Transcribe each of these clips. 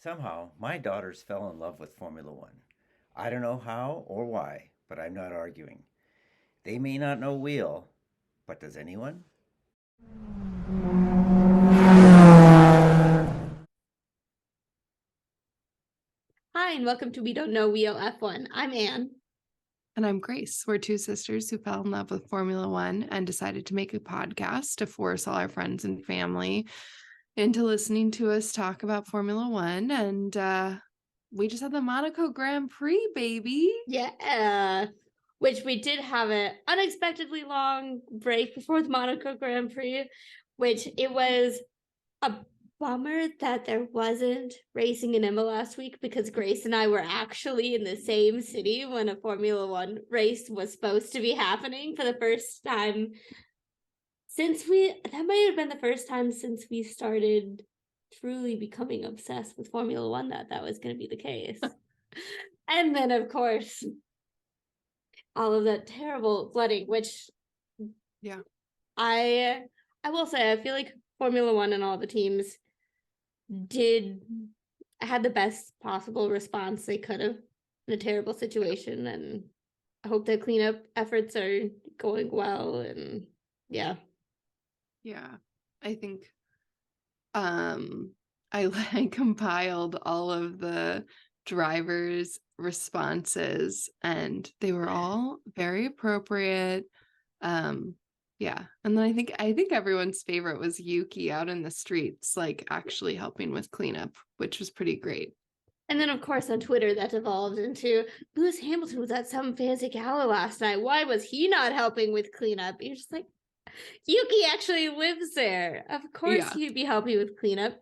Somehow, my daughters fell in love with Formula One. I don't know how or why, but I'm not arguing. They may not know wheel, but does anyone? Hi, and welcome to We Don't Know Wheel F1. I'm Anne. And I'm Grace. We're two sisters who fell in love with Formula One and decided to make a podcast to force all our friends and family into listening to us talk about Formula One. And we just had the Monaco Grand Prix, baby. Yeah, which we did have an unexpectedly long break before the Monaco Grand Prix, which it was a bummer that there wasn't racing in Imola last week because Grace and I were actually in the same city when a Formula One race was supposed to be happening for the first time that might have been the first time since we started truly becoming obsessed with Formula One that was going to be the case. And then, of course, all of that terrible flooding, which Yeah. I will say, I feel like Formula One and all the teams did had the best possible response they could have in a terrible situation, and I hope the cleanup efforts are going well. And yeah. Yeah. I think I compiled all of the drivers' responses and they were all very appropriate. Yeah. And then I think everyone's favorite was Yuki out in the streets, like actually helping with cleanup, which was pretty great. And then, of course, on Twitter, that evolved into Lewis Hamilton was at some fancy gala last night. Why was he not helping with cleanup? You're just like, Yuki actually lives there. Of course, Yeah. he'd be helping with cleanup.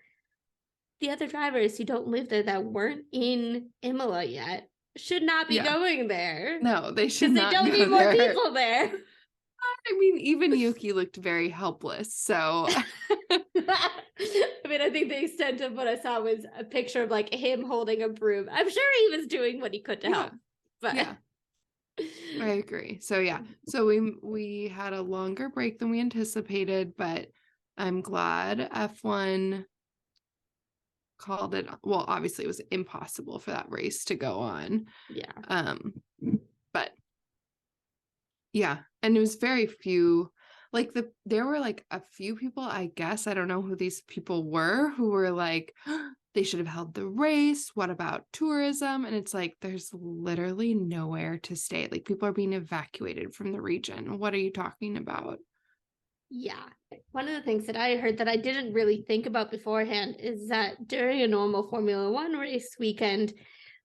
The other drivers who don't live there that weren't in Imola yet should not be going there. No, they should because they not don't go need more there. people there. I mean, even Yuki looked very helpless. So I mean, I think the extent of what I saw was a picture of like him holding a broom. I'm sure he was doing what he could to help. But yeah, I agree. So yeah, so we had a longer break than we anticipated, but I'm glad F1 called it. Well, obviously it was impossible for that race to go on. Yeah. But yeah, and it was very few. Like there were like a few people, I guess, I don't know who these people were, who were like, they should have held the race. What about tourism? And it's like, there's literally nowhere to stay. Like people are being evacuated from the region. What are you talking about? Yeah. One of the things that I heard that I didn't really think about beforehand is that during a normal Formula One race weekend,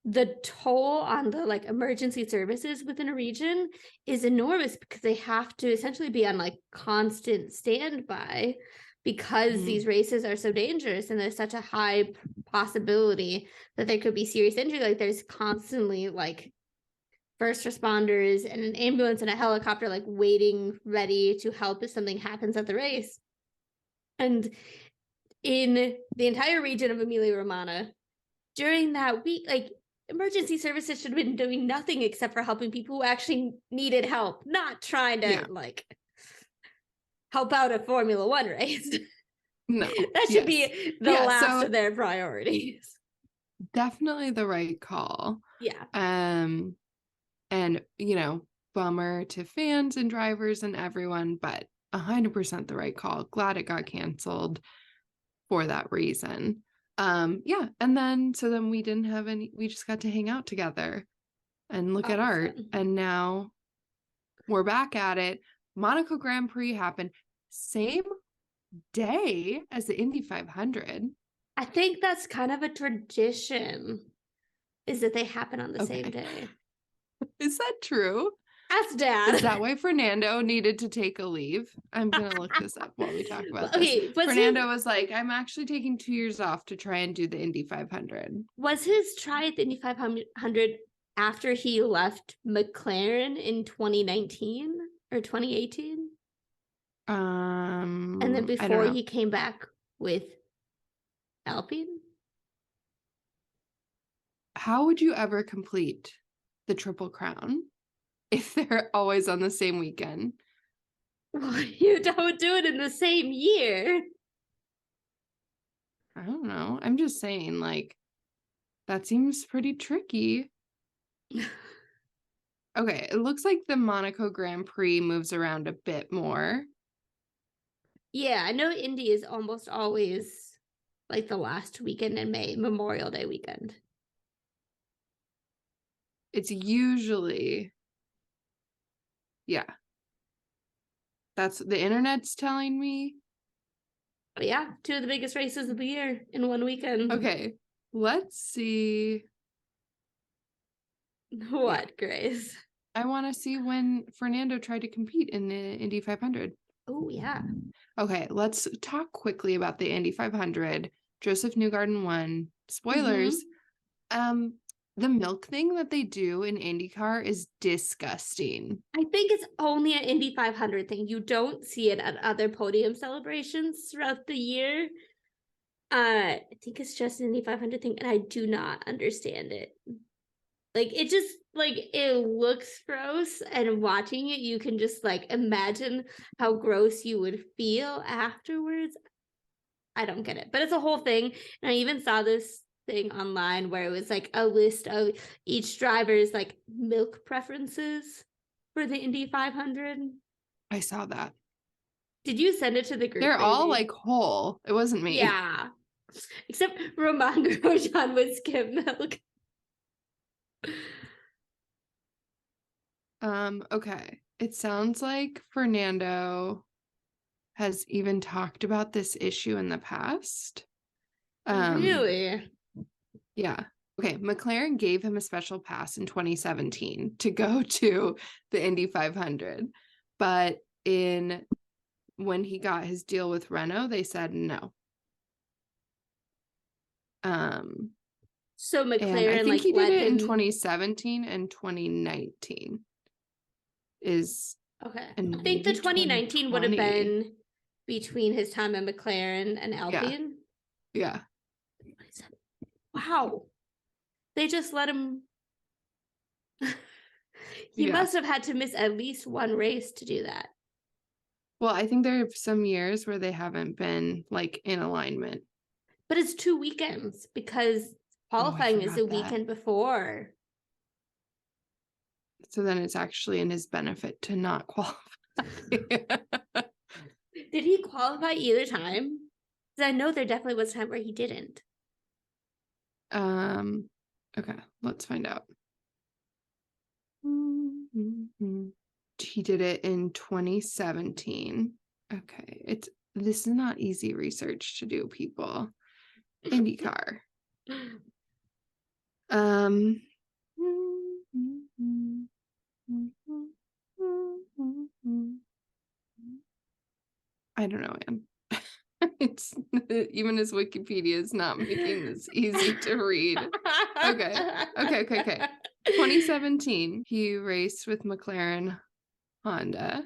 the toll on the like emergency services within a region is enormous because they have to essentially be on like constant standby because these races are so dangerous and there's such a high possibility that there could be serious injury. Like there's constantly like first responders and an ambulance and a helicopter like waiting ready to help if something happens at the race. And in the entire region of Emilia Romagna during that week, like emergency services should have been doing nothing except for helping people who actually needed help, not trying to like help out a Formula One race. No. That should be the last of their priorities. Definitely the right call. Yeah. And you know, bummer to fans and drivers and everyone, but 100% the right call. Glad it got canceled for that reason. Yeah, and then we didn't have we just got to hang out together and look at art. Fun. And now we're back at it. Monaco Grand Prix happened same day as the Indy 500. I think that's kind of a tradition, is that they happen on the same day. Is that true? Ask Dad. Is that why Fernando needed to take a leave? I'm going to look this up while we talk about this. Fernando was like, I'm actually taking 2 years off to try and do the Indy 500. Was his try at the Indy 500 after he left McLaren in 2019 or 2018? And then before he came back with Alpine? How would you ever complete the Triple Crown if they're always on the same weekend? Well, you don't do it in the same year. I don't know. I'm just saying, like, That seems pretty tricky. Okay, it looks like the Monaco Grand Prix moves around a bit more. Yeah, I know Indy is almost always like the last weekend in May, Memorial Day weekend. It's usually, yeah. That's the internet's telling me. But yeah, two of the biggest races of the year in one weekend. Okay, let's see. What, Grace? I want to see when Fernando tried to compete in the Indy 500. Oh, yeah. Okay, let's talk quickly about the Indy 500. Joseph Newgarden won. Spoilers. The milk thing that they do in IndyCar is disgusting. I think it's only an Indy 500 thing. You don't see it at other podium celebrations throughout the year. I think it's just an Indy 500 thing, and I do not understand it. Like, it just, like, it looks gross, and watching it, you can just, like, imagine how gross you would feel afterwards. I don't get it, but it's a whole thing. And I even saw this thing online where it was like a list of each driver's like milk preferences for the Indy 500. I saw that. Did you send it to the group? They're Baby? all like whole. It wasn't me. Yeah. Except Roman Grosjean with skim milk. Okay. It sounds like Fernando has even talked about this issue in the past. Really? Yeah. Okay. McLaren gave him a special pass in 2017 to go to the Indy 500. But when he got his deal with Renault, they said no. So McLaren, and I think like, he did it in him... 2017 and 2019. Is okay. and I think the 2019 would have 2020. been between his time at McLaren and Alpine. Yeah. Wow. They just let him. He must have had to miss at least one race to do that. Well, I think there are some years where they haven't been like in alignment. But it's 2 weekends because qualifying is the weekend before. So then it's actually in his benefit to not qualify. Did he qualify either time? Because I know there definitely was a time where he didn't. Okay, let's find out. He did it in 2017. Okay, this is not easy research to do, people. IndyCar. I don't know, Anne. It's even his Wikipedia is not making this easy to read. Okay. 2017, he raced with McLaren Honda.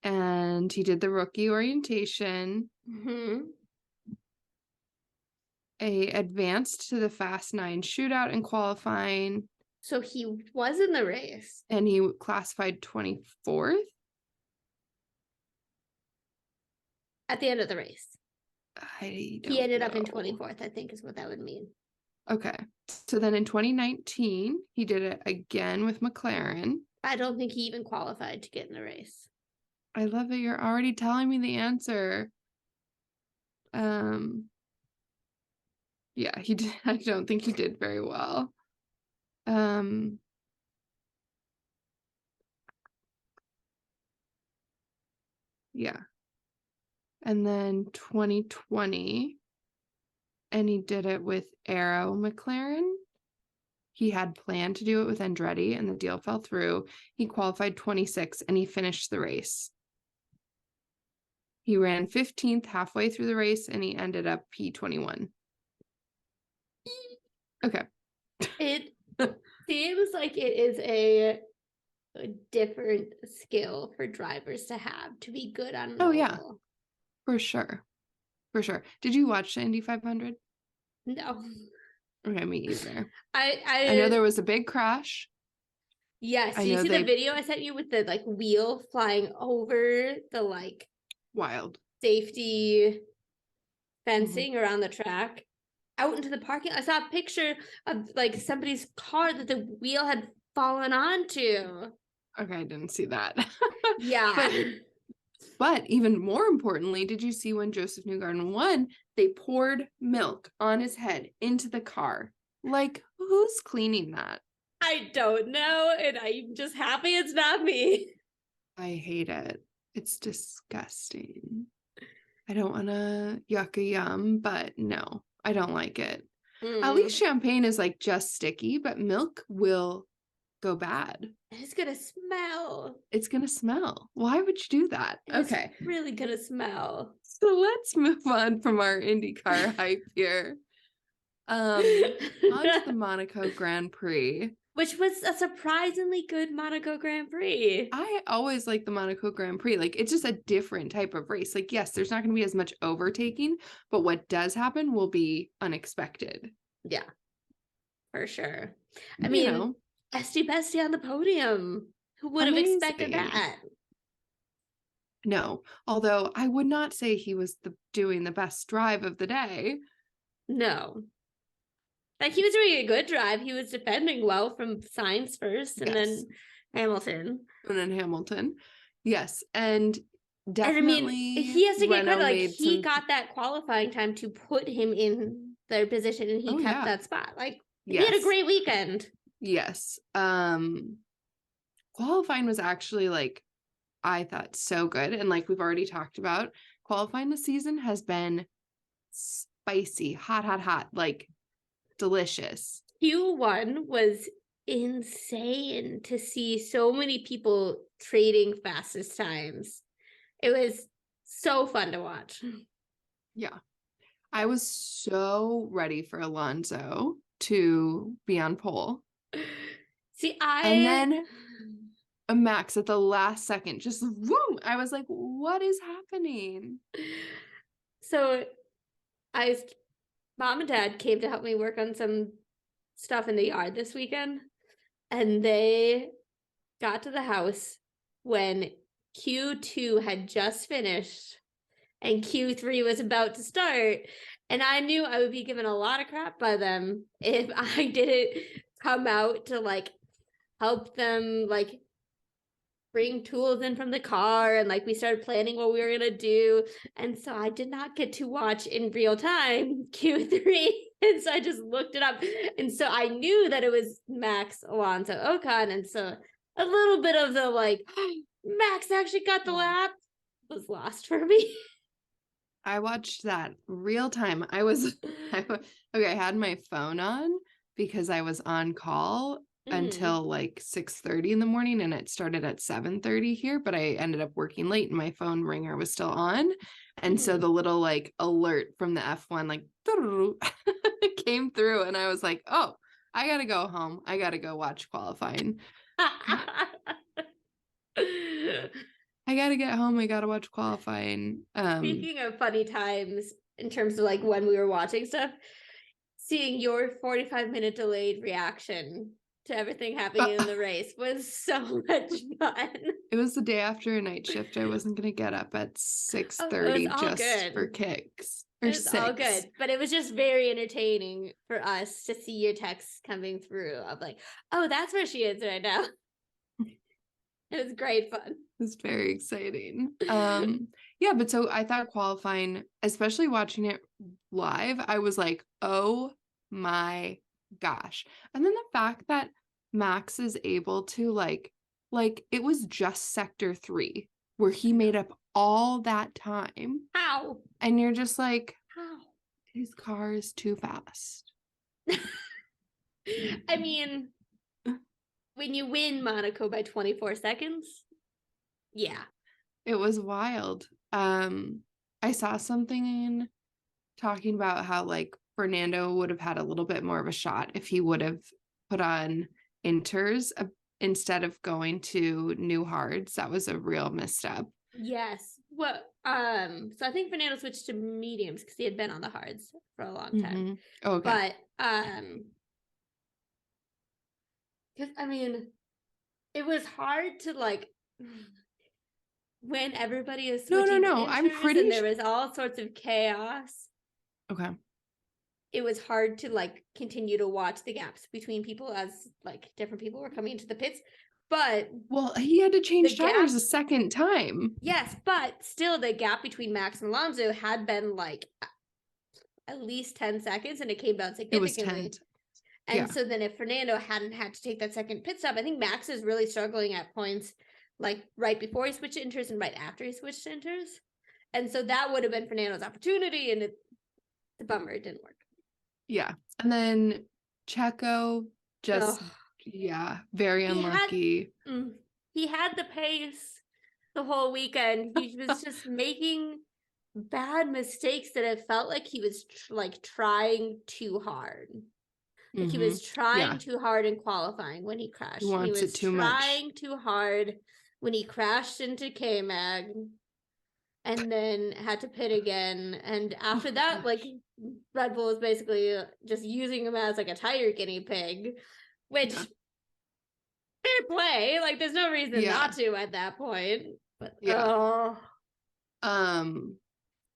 And he did the rookie orientation. Advanced to the Fast 9 shootout in qualifying. So he was in the race. And he classified 24th. At the end of the race. He ended up in 24th, I think is what that would mean. Okay. So then in 2019, he did it again with McLaren. I don't think he even qualified to get in the race. I love that you're already telling me the answer. Yeah, he did. I don't think he did very well. Yeah. And then 2020, and he did it with Arrow McLaren. He had planned to do it with Andretti, and the deal fell through. He qualified 26th, and he finished the race. He ran 15th halfway through the race, and he ended up P21. Okay. It seems like it is a different skill for drivers to have to be good on an oval. Yeah. For sure. Did you watch the Indy 500? No. Okay, me either. I know there was a big crash. Yes. Did you see the video I sent you with the like wheel flying over the like wild safety fencing around the track? out into the parking. I saw a picture of like somebody's car that the wheel had fallen onto. Okay, I didn't see that. Yeah. But even more importantly, did you see when Joseph Newgarden won, they poured milk on his head into the car? Like, who's cleaning that? I don't know, and I'm just happy it's not me. I hate it. It's disgusting. I don't want to yuck a yum, but no, I don't like it. At least champagne is like just sticky, but milk will go bad. It's gonna smell. It's gonna smell. Why would you do that? Okay. It's really gonna smell. So let's move on from our IndyCar hype here. On to the Monaco Grand Prix. Which was a surprisingly good Monaco Grand Prix. I always like the Monaco Grand Prix. Like, it's just a different type of race. Like, yes, there's not going to be as much overtaking, but what does happen will be unexpected. Yeah, for sure. I mean, Estie-bestie on the podium. Who would have expected that? No, although I would not say he was doing the best drive of the day. No. Like, he was doing a good drive. He was defending well from Sainz first, and then Hamilton. And then Hamilton. Yes, and definitely. And I mean, he has to get credit. Like, he got that qualifying time to put him in their position, and he kept that spot. Like, he had a great weekend. Yes. Qualifying was actually, like, I thought so good. And like we've already talked about, qualifying this season has been spicy, hot, like delicious. Q1 was insane to see so many people trading fastest times. It was so fun to watch. Yeah. I was so ready for Alonso to be on pole. See, and then Max at the last second, just whoom. I was like, what is happening? So Mom and Dad came to help me work on some stuff in the yard this weekend, and they got to the house when Q2 had just finished and Q3 was about to start, and I knew I would be given a lot of crap by them if I didn't come out to like help them like bring tools in from the car, and like we started planning what we were gonna do, and so I did not get to watch in real time Q3, and so I just looked it up, and so I knew that it was Max, Alonso, Ocon, and so a little bit of the like Max actually got the lap was lost for me. I watched that real time. I had my phone on because I was on call until like 6:30 in the morning, and it started at 7:30 here, but I ended up working late and my phone ringer was still on, and so the little like alert from the F1 like came through, and I was like, oh, I gotta go home, I gotta go watch qualifying. I gotta get home, I gotta watch qualifying. Speaking of funny times in terms of like when we were watching stuff, seeing your 45-minute delayed reaction to everything happening in the race was so much fun. It was the day after a night shift. I wasn't gonna get up at 6:30 just for kicks. Or it's all good, but it was just very entertaining for us to see your texts coming through of like, oh, that's where she is right now. It was great fun. It was very exciting. Yeah, but so I thought qualifying, especially watching it live, I was like, oh my gosh. And then the fact that Max is able to like it was just sector 3 where he made up all that time. How? And you're just like, how? His car is too fast. I mean, when you win Monaco by 24 seconds, yeah. It was wild. I saw something talking about how like Fernando would have had a little bit more of a shot if he would have put on inters instead of going to new hards. That was a real misstep. Yes. Well, so I think Fernando switched to mediums because he had been on the hards for a long time. Okay. But because I mean, it was hard to like when everybody is switching. No. I'm pretty and there was all sorts of chaos. Okay. it was hard to like continue to watch the gaps between people as like different people were coming into the pits. But Well, he had to change the tires gap- a second time. yes, but still the gap between Max and Alonso had been like at least 10 seconds, and it came down It was significantly. 10. And Yeah. so then if Fernando hadn't had to take that second pit stop, I think Max is really struggling at points like right before he switched inters and right after he switched inters. And so that would have been Fernando's opportunity, and it's a bummer it didn't work. Yeah. And then Checo just, Ugh. yeah, very unlucky. He had the pace the whole weekend. He was just making bad mistakes that it felt like he was like trying too hard. Like he was trying too hard in qualifying when he crashed. He wants it too much. Trying too hard when he crashed into K-Mag and then had to pit again. And after that, like Red Bull was basically just using him as like a tire guinea pig, which fair play. Like there's no reason not to at that point. But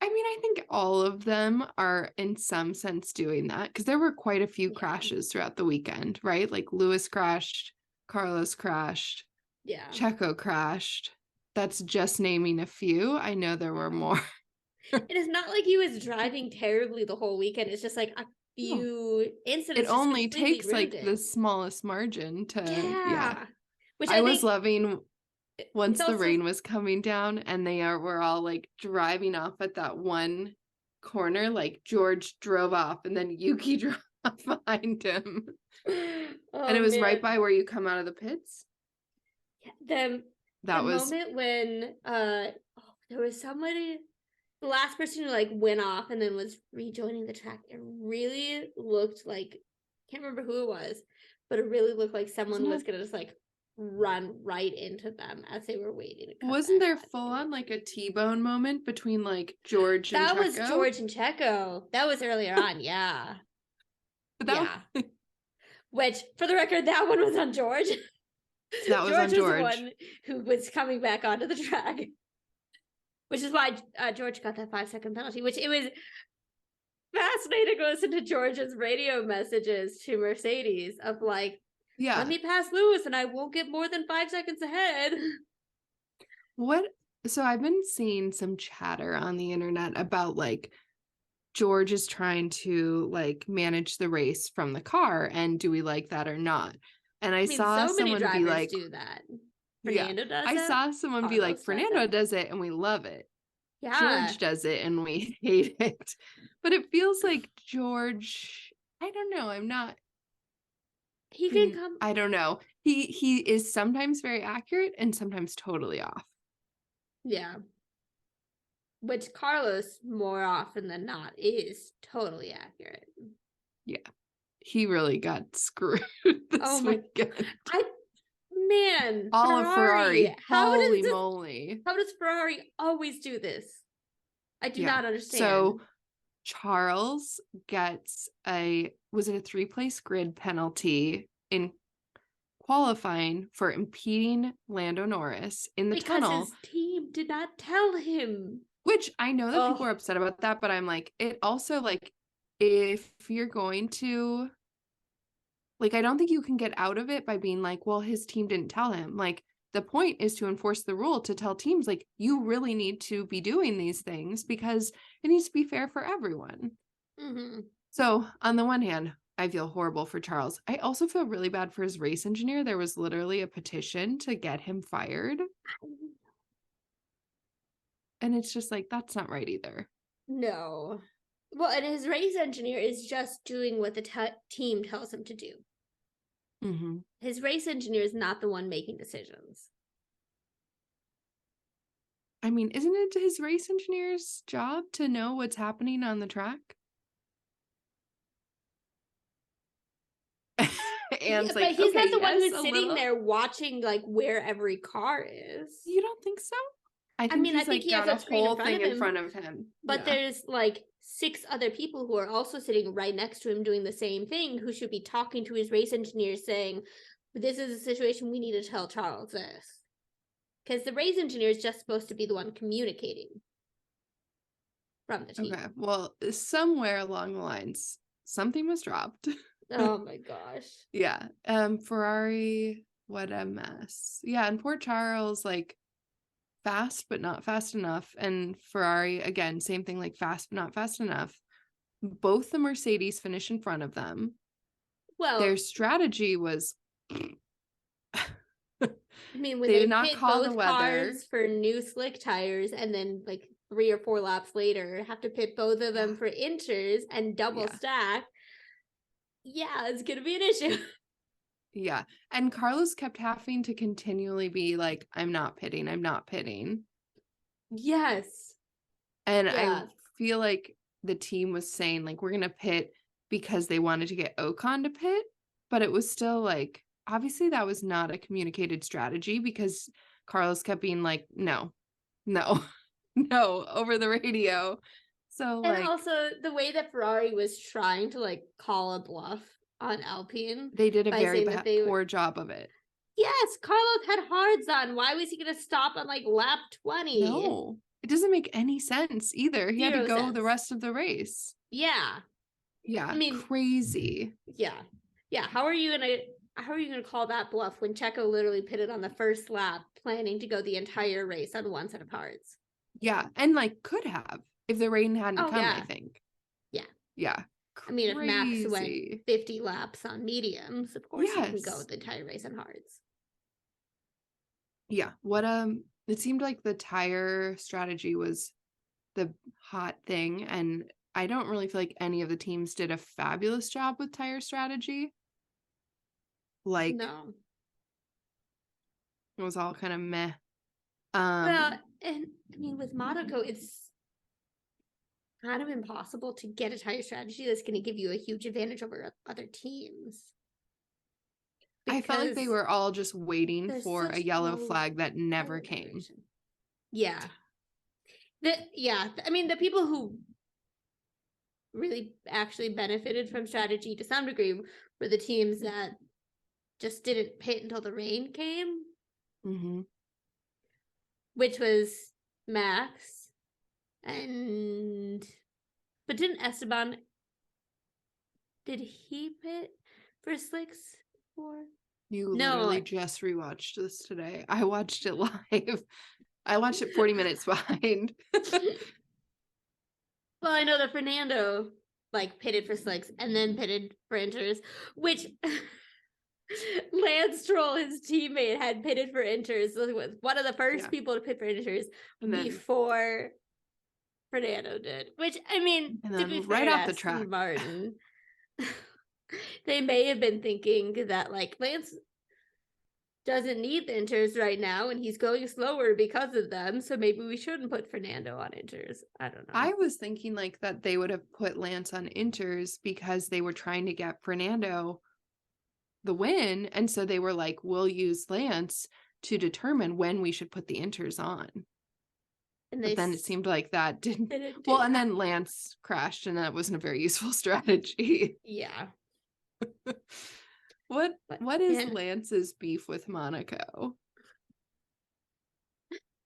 I mean, I think all of them are in some sense doing that because there were quite a few crashes throughout the weekend, right? Like Lewis crashed, Carlos crashed, Checo crashed. That's just naming a few. I know there were more. It is not like he was driving terribly the whole weekend. It's just like a few incidents. It only takes like the smallest margin to Which I was loving once the rain was coming down and they were all like driving off at that one corner, like George drove off and then Yuki drove behind him. And it was right by where you come out of the pits. The moment when there was somebody, the last person who like went off and then was rejoining the track, it really looked like, can't remember who it was, but it really looked like someone was gonna just like run right into them as they were waiting to come Wasn't there full on like a T-bone moment between like George and Checo? That was George and Checo. That was earlier on, yeah. Which, for the record, that one was on George. That was on George. Was the one who was coming back onto the track. Which is why George got that 5-second penalty, which it was fascinating to listen to George's radio messages to Mercedes of like, let me pass Lewis and I won't get more than 5 seconds ahead. So I've been seeing some chatter on the internet about like George is trying to like manage the race from the car and do we like that or not? And I saw someone be like, do that. Fernando does it. I saw someone be like, Fernando does it and we love it. George does it and we hate it. But it feels like George, I don't know. He can come. I don't know. He is sometimes very accurate and sometimes totally off. Yeah. Which Carlos, more often than not, is totally accurate. Yeah. He really got screwed this weekend. All of Ferrari. Holy moly. How does Ferrari always do this? I do not understand. So Charles gets was it a 3-place grid penalty in qualifying for impeding Lando Norris in the tunnel. Because his team did not tell him. Which I know that people are upset about that, but I'm like, it also like, if you're going to, like, I don't think you can get out of it by being like, well, his team didn't tell him. Like, the point is to enforce the rule to tell teams, like, you really need to be doing these things because it needs to be fair for everyone. Mm-hmm. So on the one hand, I feel horrible for Charles. I also feel really bad for his race engineer. There was literally a petition to get him fired. And it's just like, that's not right either. No. Well, and his race engineer is just doing what the team tells him to do. Mm-hmm. His race engineer is not the one making decisions. I mean, isn't it his race engineer's job to know what's happening on the track? But he's not the one who's sitting there watching like where every car is. You don't think so? I think he has a whole thing in front of him. But there's like 6 other people who are also sitting right next to him doing the same thing who should be talking to his race engineer saying, this is a situation we need to tell Charles this. Because the race engineer is just supposed to be the one communicating from the team. Okay, well, somewhere along the lines, something was dropped. Oh my gosh. Yeah. Ferrari, what a mess. Yeah, and poor Charles, like fast but not fast enough. And Ferrari, again, same thing, like fast but not fast enough. Both the Mercedes finish in front of them. Well, Their strategy was I mean, when they they did not pit call the both weather. cars for new slick tires and then like 3 or 4 laps later have to pit both of them for inters and double stack, yeah, it's gonna be an issue. Yeah. And Carlos kept having to continually be like, I'm not pitting. Yes. And Yeah. I feel like the team was saying, like, we're going to pit because they wanted to get Ocon to pit. But it was still like, obviously, that was not a communicated strategy because Carlos kept being like, no, no, over the radio. So, And like, also the way that Ferrari was trying to like call a bluff on Alpine they did a by very saying that they poor job of it. Yes, Carlos had hards on. Why was he going to stop on like lap 20? No, it doesn't make any sense either. He had to 0 go sense. the rest of the race. Yeah. Yeah, I mean, crazy. Yeah. Yeah. How are you gonna call that bluff when Checo literally pitted on the first lap, planning to go the entire race on one set of hards? Yeah, and like could have if the rain hadn't come, yeah. I think. Yeah. Yeah. I mean, if Max went 50 laps on mediums, of course he can go the entire race on hards. Yeah. It seemed like the tire strategy was the hot thing, and I don't really feel like any of the teams did a fabulous job with tire strategy. Like, no. It was all kind of meh. Well, and I mean, with Monaco, it's kind of impossible to get a tire strategy that's going to give you a huge advantage over other teams. I felt like they were all just waiting for a yellow flag that never came. Yeah. I mean, the people who really actually benefited from strategy to some degree were the teams that just didn't pit until the rain came. Mm-hmm. Which was Max. But didn't Esteban, did he pit for slicks before? You literally just rewatched this today. I watched it live. I watched it 40 minutes behind. Well, I know that Fernando like pitted for slicks and then pitted for inters, which Lance Stroll, his teammate, had pitted for inters. Was one of the first people to pit for inters before Fernando did. Which, I mean, to be fair, off the track, Martin, they may have been thinking that like Lance doesn't need the inters right now and he's going slower because of them, so maybe we shouldn't put Fernando on inters. I don't know. I was thinking like that they would have put Lance on inters because they were trying to get Fernando the win, and so they were like, we'll use Lance to determine when we should put the inters on. But then it seemed like that didn't well, and then Lance crashed and that wasn't a very useful strategy. Yeah. What is Lance's beef with Monaco?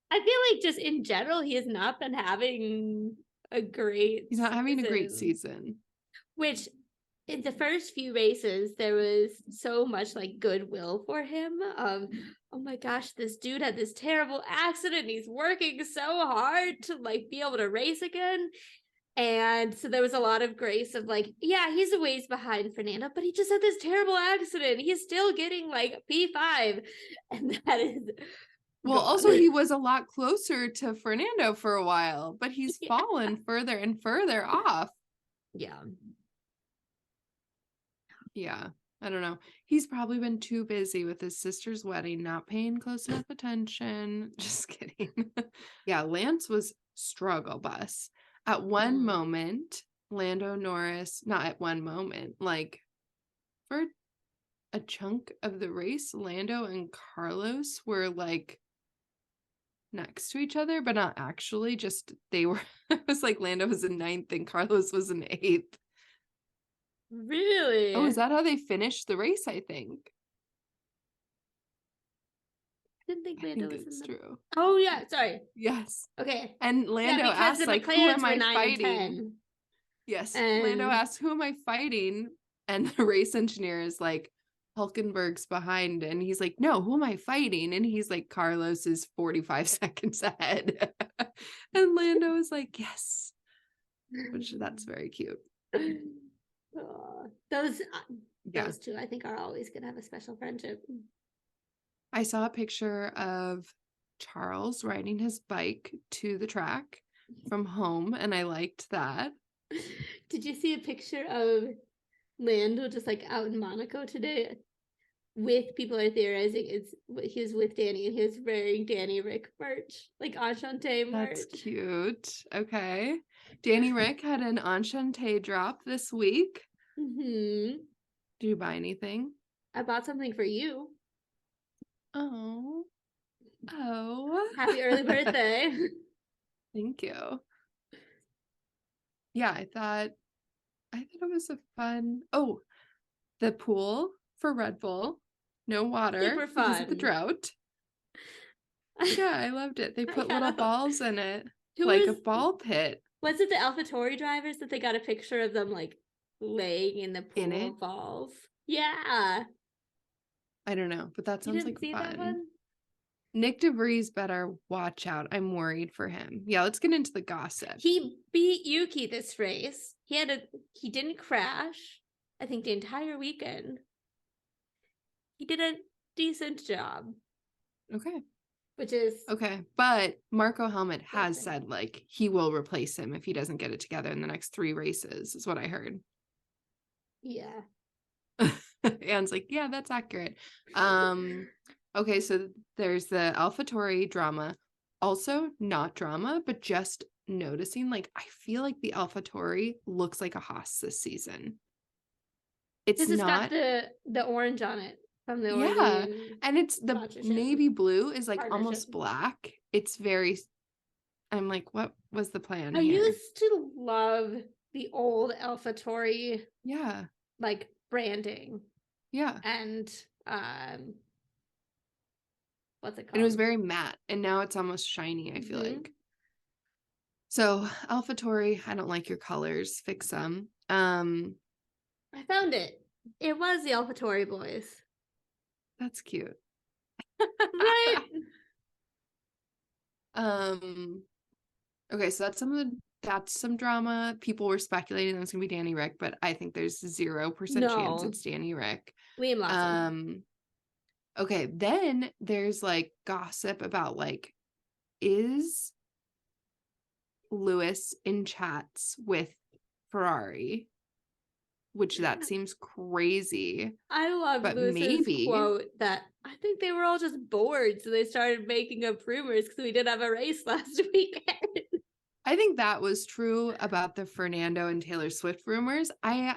I feel like just in general, he has not been having a great He's not having a great season. Which in the first few races, there was so much like goodwill for him. Oh my gosh, this dude had this terrible accident. He's working so hard to like be able to race again. And so there was a lot of grace of like, yeah, he's a ways behind Fernando, but he just had this terrible accident. He's still getting like P5. And that is well, also he was a lot closer to Fernando for a while, but he's fallen further and further off. Yeah. Yeah, I don't know. He's probably been too busy with his sister's wedding, not paying close enough attention. Just kidding. Yeah, Lance was struggle bus. At one moment, Lando Norris, not at one moment, like for a chunk of the race, Lando and Carlos were like next to each other, but not actually, just they were, it was like Lando was in 9th and Carlos was in 8th. Really? Oh, is that how they finished the race? I think. I didn't think Lando was it's true. Oh yeah, sorry. Yes. Okay. And Lando asked, like, who am I fighting? Yes. And Lando asks, who am I fighting? And the race engineer is like, Hulkenberg's behind. And he's like, no, who am I fighting? And he's like, Carlos is 45 seconds ahead. And Lando is like, yes. Which that's very cute. Aw, those Yeah. two, I think, are always gonna have a special friendship. I saw a picture of Charles riding his bike to the track from home, and I liked that. Did you see a picture of Lando just like out in Monaco today? With people are theorizing he was with Danny and he was wearing Danny Rick merch, like Enchante merch. That's cute. Okay. Danny Rick had an Enchante drop this week. Mm-hmm. Did you buy anything? I bought something for you. Oh. Happy early birthday. Thank you. Yeah, I thought it was a fun. Oh, the pool for Red Bull. No water Super because of the fun. drought. Yeah, I loved it. They put little balls in it. A ball pit. Was it the AlphaTauri drivers that they got a picture of them like laying in the pool of balls? Yeah. I don't know, but that sounds like see fun. That one? Nick DeVries better watch out. I'm worried for him. Yeah, let's get into the gossip. He beat Yuki this race. He didn't crash, I think, the entire weekend. He did a decent job. Okay. Which is okay. But Marco Helmut has said like he will replace him if he doesn't get it together in the next 3 races, is what I heard. Yeah. Anne's like, yeah, that's accurate. Okay, so there's the AlphaTauri drama. Also, not drama, but just noticing, like, I feel like the AlphaTauri looks like a Haas this season. It's not got the orange on it from the and it's the navy blue is like almost black. It's very. I'm like, what was the plan here? I used to love the old AlphaTauri. Yeah. Like branding. Yeah. And what's it called? And it was very matte, and now it's almost shiny, I feel like. So AlphaTauri, I don't like your colors. Fix them. I found it. It was the AlphaTauri boys. That's cute. Right. Okay, so that's some drama. People were speculating that it's gonna be Danny Rick, but I think there's 0% chance it's Danny Rick. Liam Lawson. Okay, then there's like gossip about like, is Lewis in chats with Ferrari? Which that seems crazy. I love Lewis's quote that I think they were all just bored, so they started making up rumors because we did have a race last weekend. I think that was true about the Fernando and Taylor Swift rumors.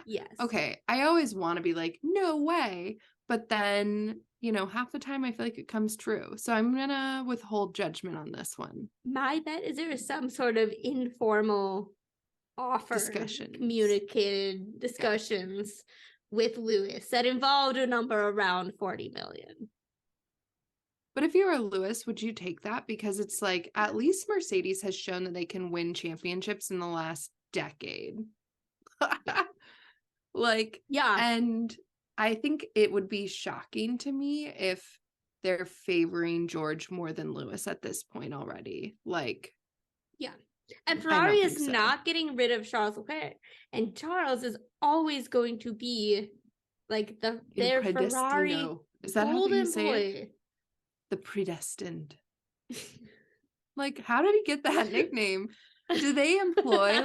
Yes. Okay, I always want to be like, no way. But then, half the time I feel like it comes true. So I'm going to withhold judgment on this one. My bet is there is some sort of informal communicated discussions with Lewis that involved a number around 40 million. But if you were Lewis, would you take that? Because it's like, at least Mercedes has shown that they can win championships in the last decade. And I think it would be shocking to me if they're favoring George more than Lewis at this point already. Yeah. And Ferrari is not getting rid of Charles Leclerc. And Charles is always going to be like their Ferrari. Is that how you say it? The predestined. How did he get that nickname? Do they employ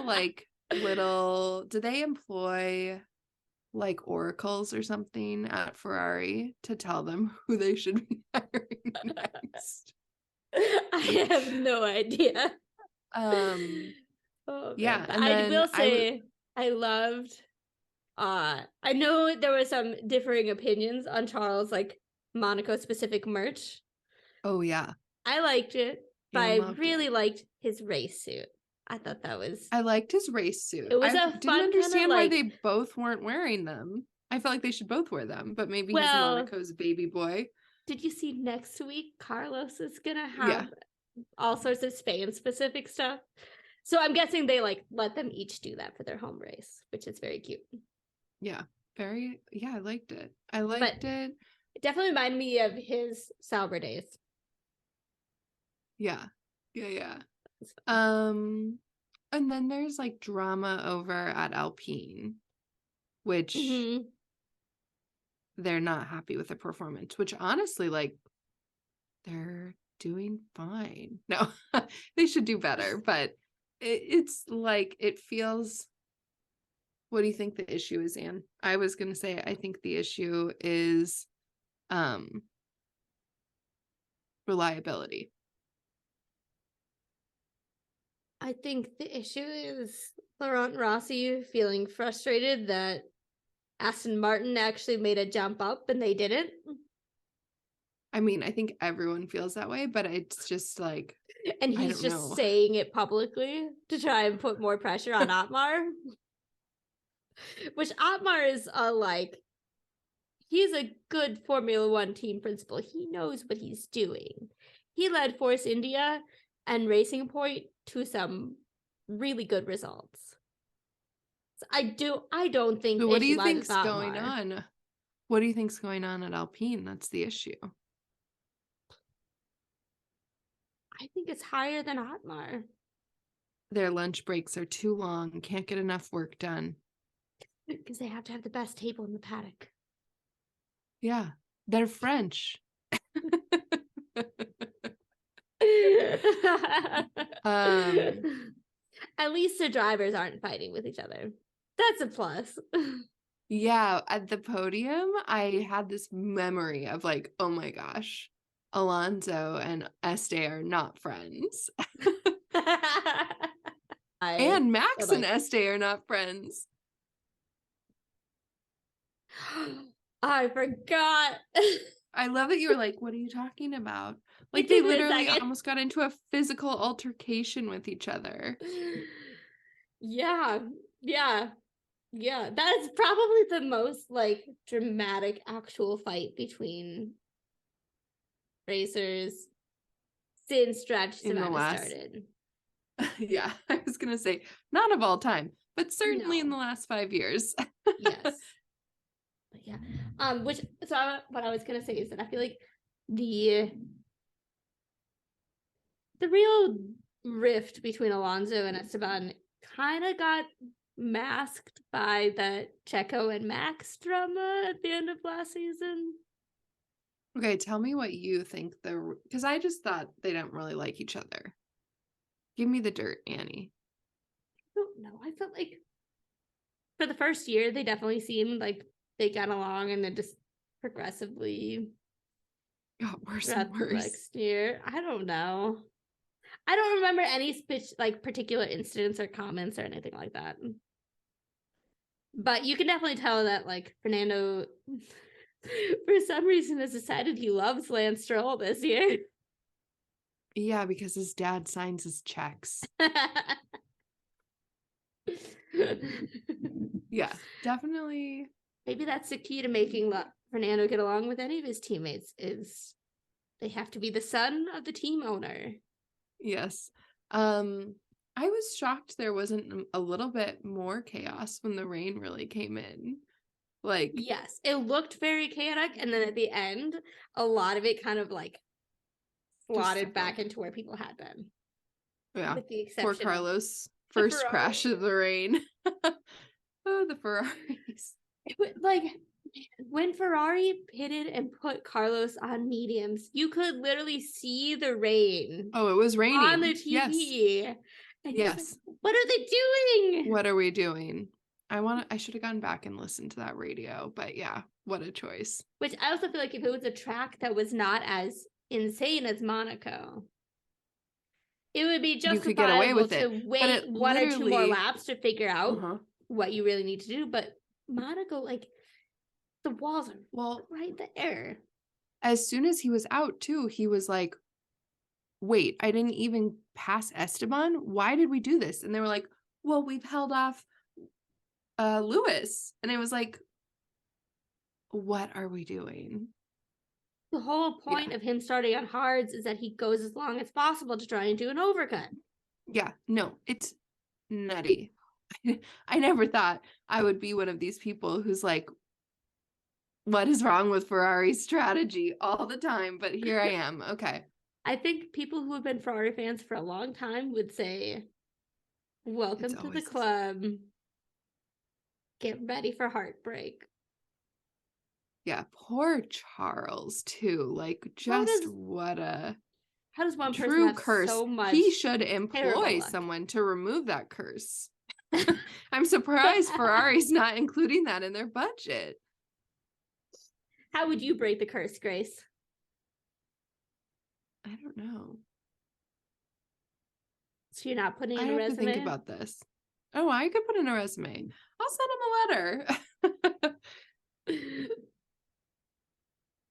oracles or something at Ferrari to tell them who they should be hiring next? I have no idea. Yeah, and I will say I loved I know there were some differing opinions on Charles Monaco specific merch. Oh yeah, I liked it, but I really liked his race suit. I thought that was I liked his race suit. It was didn't understand why they both weren't wearing them. I felt like they should both wear them, but maybe he's Monaco's baby boy. Did you see next week Carlos is gonna have all sorts of Spain specific stuff? So I'm guessing they like let them each do that for their home race, which is very cute. Yeah. I liked it. I liked it. It definitely reminded me of his Sauber days. Yeah. And then there's like drama over at Alpine, which they're not happy with the performance, which honestly, like, they're doing fine. No, they should do better, but it's like, it feels. What do you think the issue is, Anne? I was going to say, I think the issue is reliability. I think the issue is Laurent Rossi feeling frustrated that Aston Martin actually made a jump up and they didn't. I mean, I think everyone feels that way, but it's just like, and he's just saying it publicly to try and put more pressure on Otmar. Which Otmar is he's a good Formula One team principal. He knows what he's doing. He led Force India and Racing Point to some really good results. So I don't think. So what do you think's going on? What do you think's going on at Alpine? That's the issue. I think it's higher than Otmar. Their lunch breaks are too long. Can't get enough work done. Because they have to have the best table in the paddock. Yeah, they're French. At least the drivers aren't fighting with each other. That's a plus. Yeah, at the podium, I had this memory of like, oh my gosh, Alonso and Estie are not friends. And Max and Estie are not friends. I forgot. I love that you were like, what are you talking about? Like, they literally almost got into a physical altercation with each other. Yeah. That is probably the most like dramatic actual fight between racers since Drive to Survive started. Yeah, I was gonna say not of all time, but certainly in the last 5 years. Yes. Yeah. What I was gonna say is that I feel like the real rift between Alonso and Esteban kind of got masked by the Checo and Max drama at the end of last season. Okay, tell me what you think because I just thought they don't really like each other. Give me the dirt, Annie. I don't know. I felt like for the first year, they definitely seemed like they got along, and then just progressively got worse and worse. Next year, I don't know. I don't remember any particular incidents or comments or anything like that. But you can definitely tell that like Fernando, for some reason, has decided he loves Lance Stroll this year. Yeah, because his dad signs his checks. Yeah, definitely. Maybe that's the key to making Fernando get along with any of his teammates is they have to be the son of the team owner. Yes. I was shocked there wasn't a little bit more chaos when the rain really came in. Like, yes, it looked very chaotic, and then at the end, a lot of it kind of like slotted back into where people had been. Yeah. With the exception poor Carlos. First crash of the rain. Oh, the Ferraris. Like, when Ferrari pitted and put Carlos on mediums, you could literally see the rain. Oh, it was raining on the TV. Yes. And yes. Like, what are they doing? What are we doing? I should have gone back and listened to that radio, but yeah, what a choice. Which I also feel like if it was a track that was not as insane as Monaco, it would be justifiable you could get away with to wait one or two more laps to figure out what you really need to do. But Monaco, like, the walls are right there. As soon as he was out, too, he was like, wait, I didn't even pass Esteban? Why did we do this? And they were like, well, we've held off Lewis. And I was like, what are we doing? The whole point of him starting on hards is that he goes as long as possible to try and do an overcut. Yeah, no, it's nutty. I never thought I would be one of these people who's like, what is wrong with Ferrari's strategy all the time? But here I am. Okay. I think people who have been Ferrari fans for a long time would say, welcome It's to the always club. Get ready for heartbreak. yeah, poor Charles too. Like just what a how does one person true have curse. so much He should terrible employ luck? someone to remove that curse. I'm surprised Ferrari's not including that in their budget. How would you break the curse, Grace? I don't know. So you're not putting I in a have resume? to think about this. Oh, I could put in a resume. I'll send him a letter.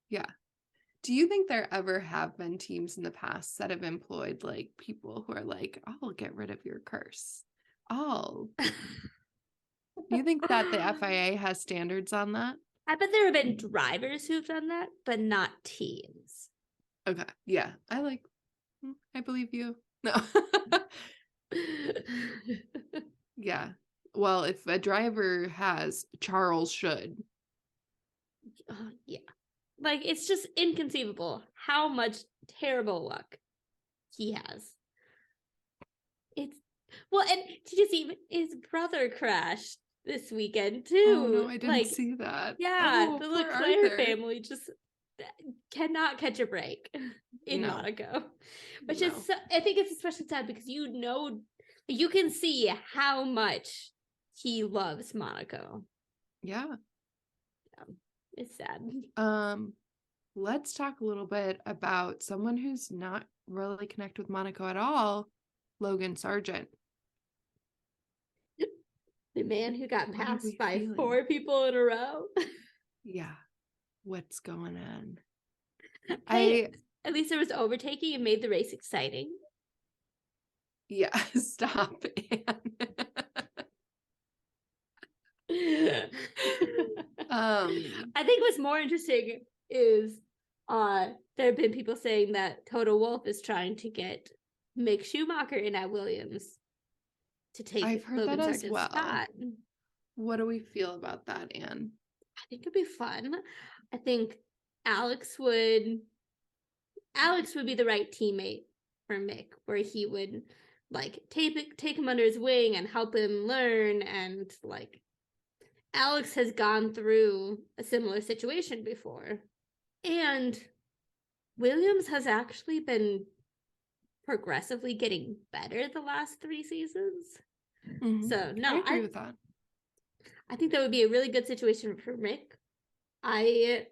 Yeah. Do you think there ever have been teams in the past that have employed like people who are like, I'll get rid of your curse? Do you think that the FIA has standards on that? I bet there have been drivers who've done that, but not teams. Okay. Yeah. I believe you. No. Yeah. Well, if a driver has, Charles should. Yeah. Like, it's just inconceivable how much terrible luck he has. It's well, and did you see his brother crashed this weekend too? Oh no, I didn't see that. Yeah, Oh, the poor Leclerc Arthur. family just cannot catch a break in Monaco, which is I think it's especially sad because you can see how much he loves Monaco. Yeah. It's sad. Let's talk a little bit about someone who's not really connected with Monaco at all, Logan Sargent. The man who got What passed by feeling? 4 people in a row. Yeah. What's going on? Hey, at least there was overtaking and made the race exciting. Yeah, stop, Anne. I think what's more interesting is there have been people saying that Toto Wolff is trying to get Mick Schumacher in at Williams to take I've heard Logan that as Sargent's well. spot. What do we feel about that, Anne? I think it'd be fun. I think Alex would be the right teammate for Mick, where he would like take him under his wing and help him learn, and like Alex has gone through a similar situation before. And Williams has actually been progressively getting better the last 3 seasons. Mm-hmm. So no, I agree with that. I think that would be a really good situation for Mick. I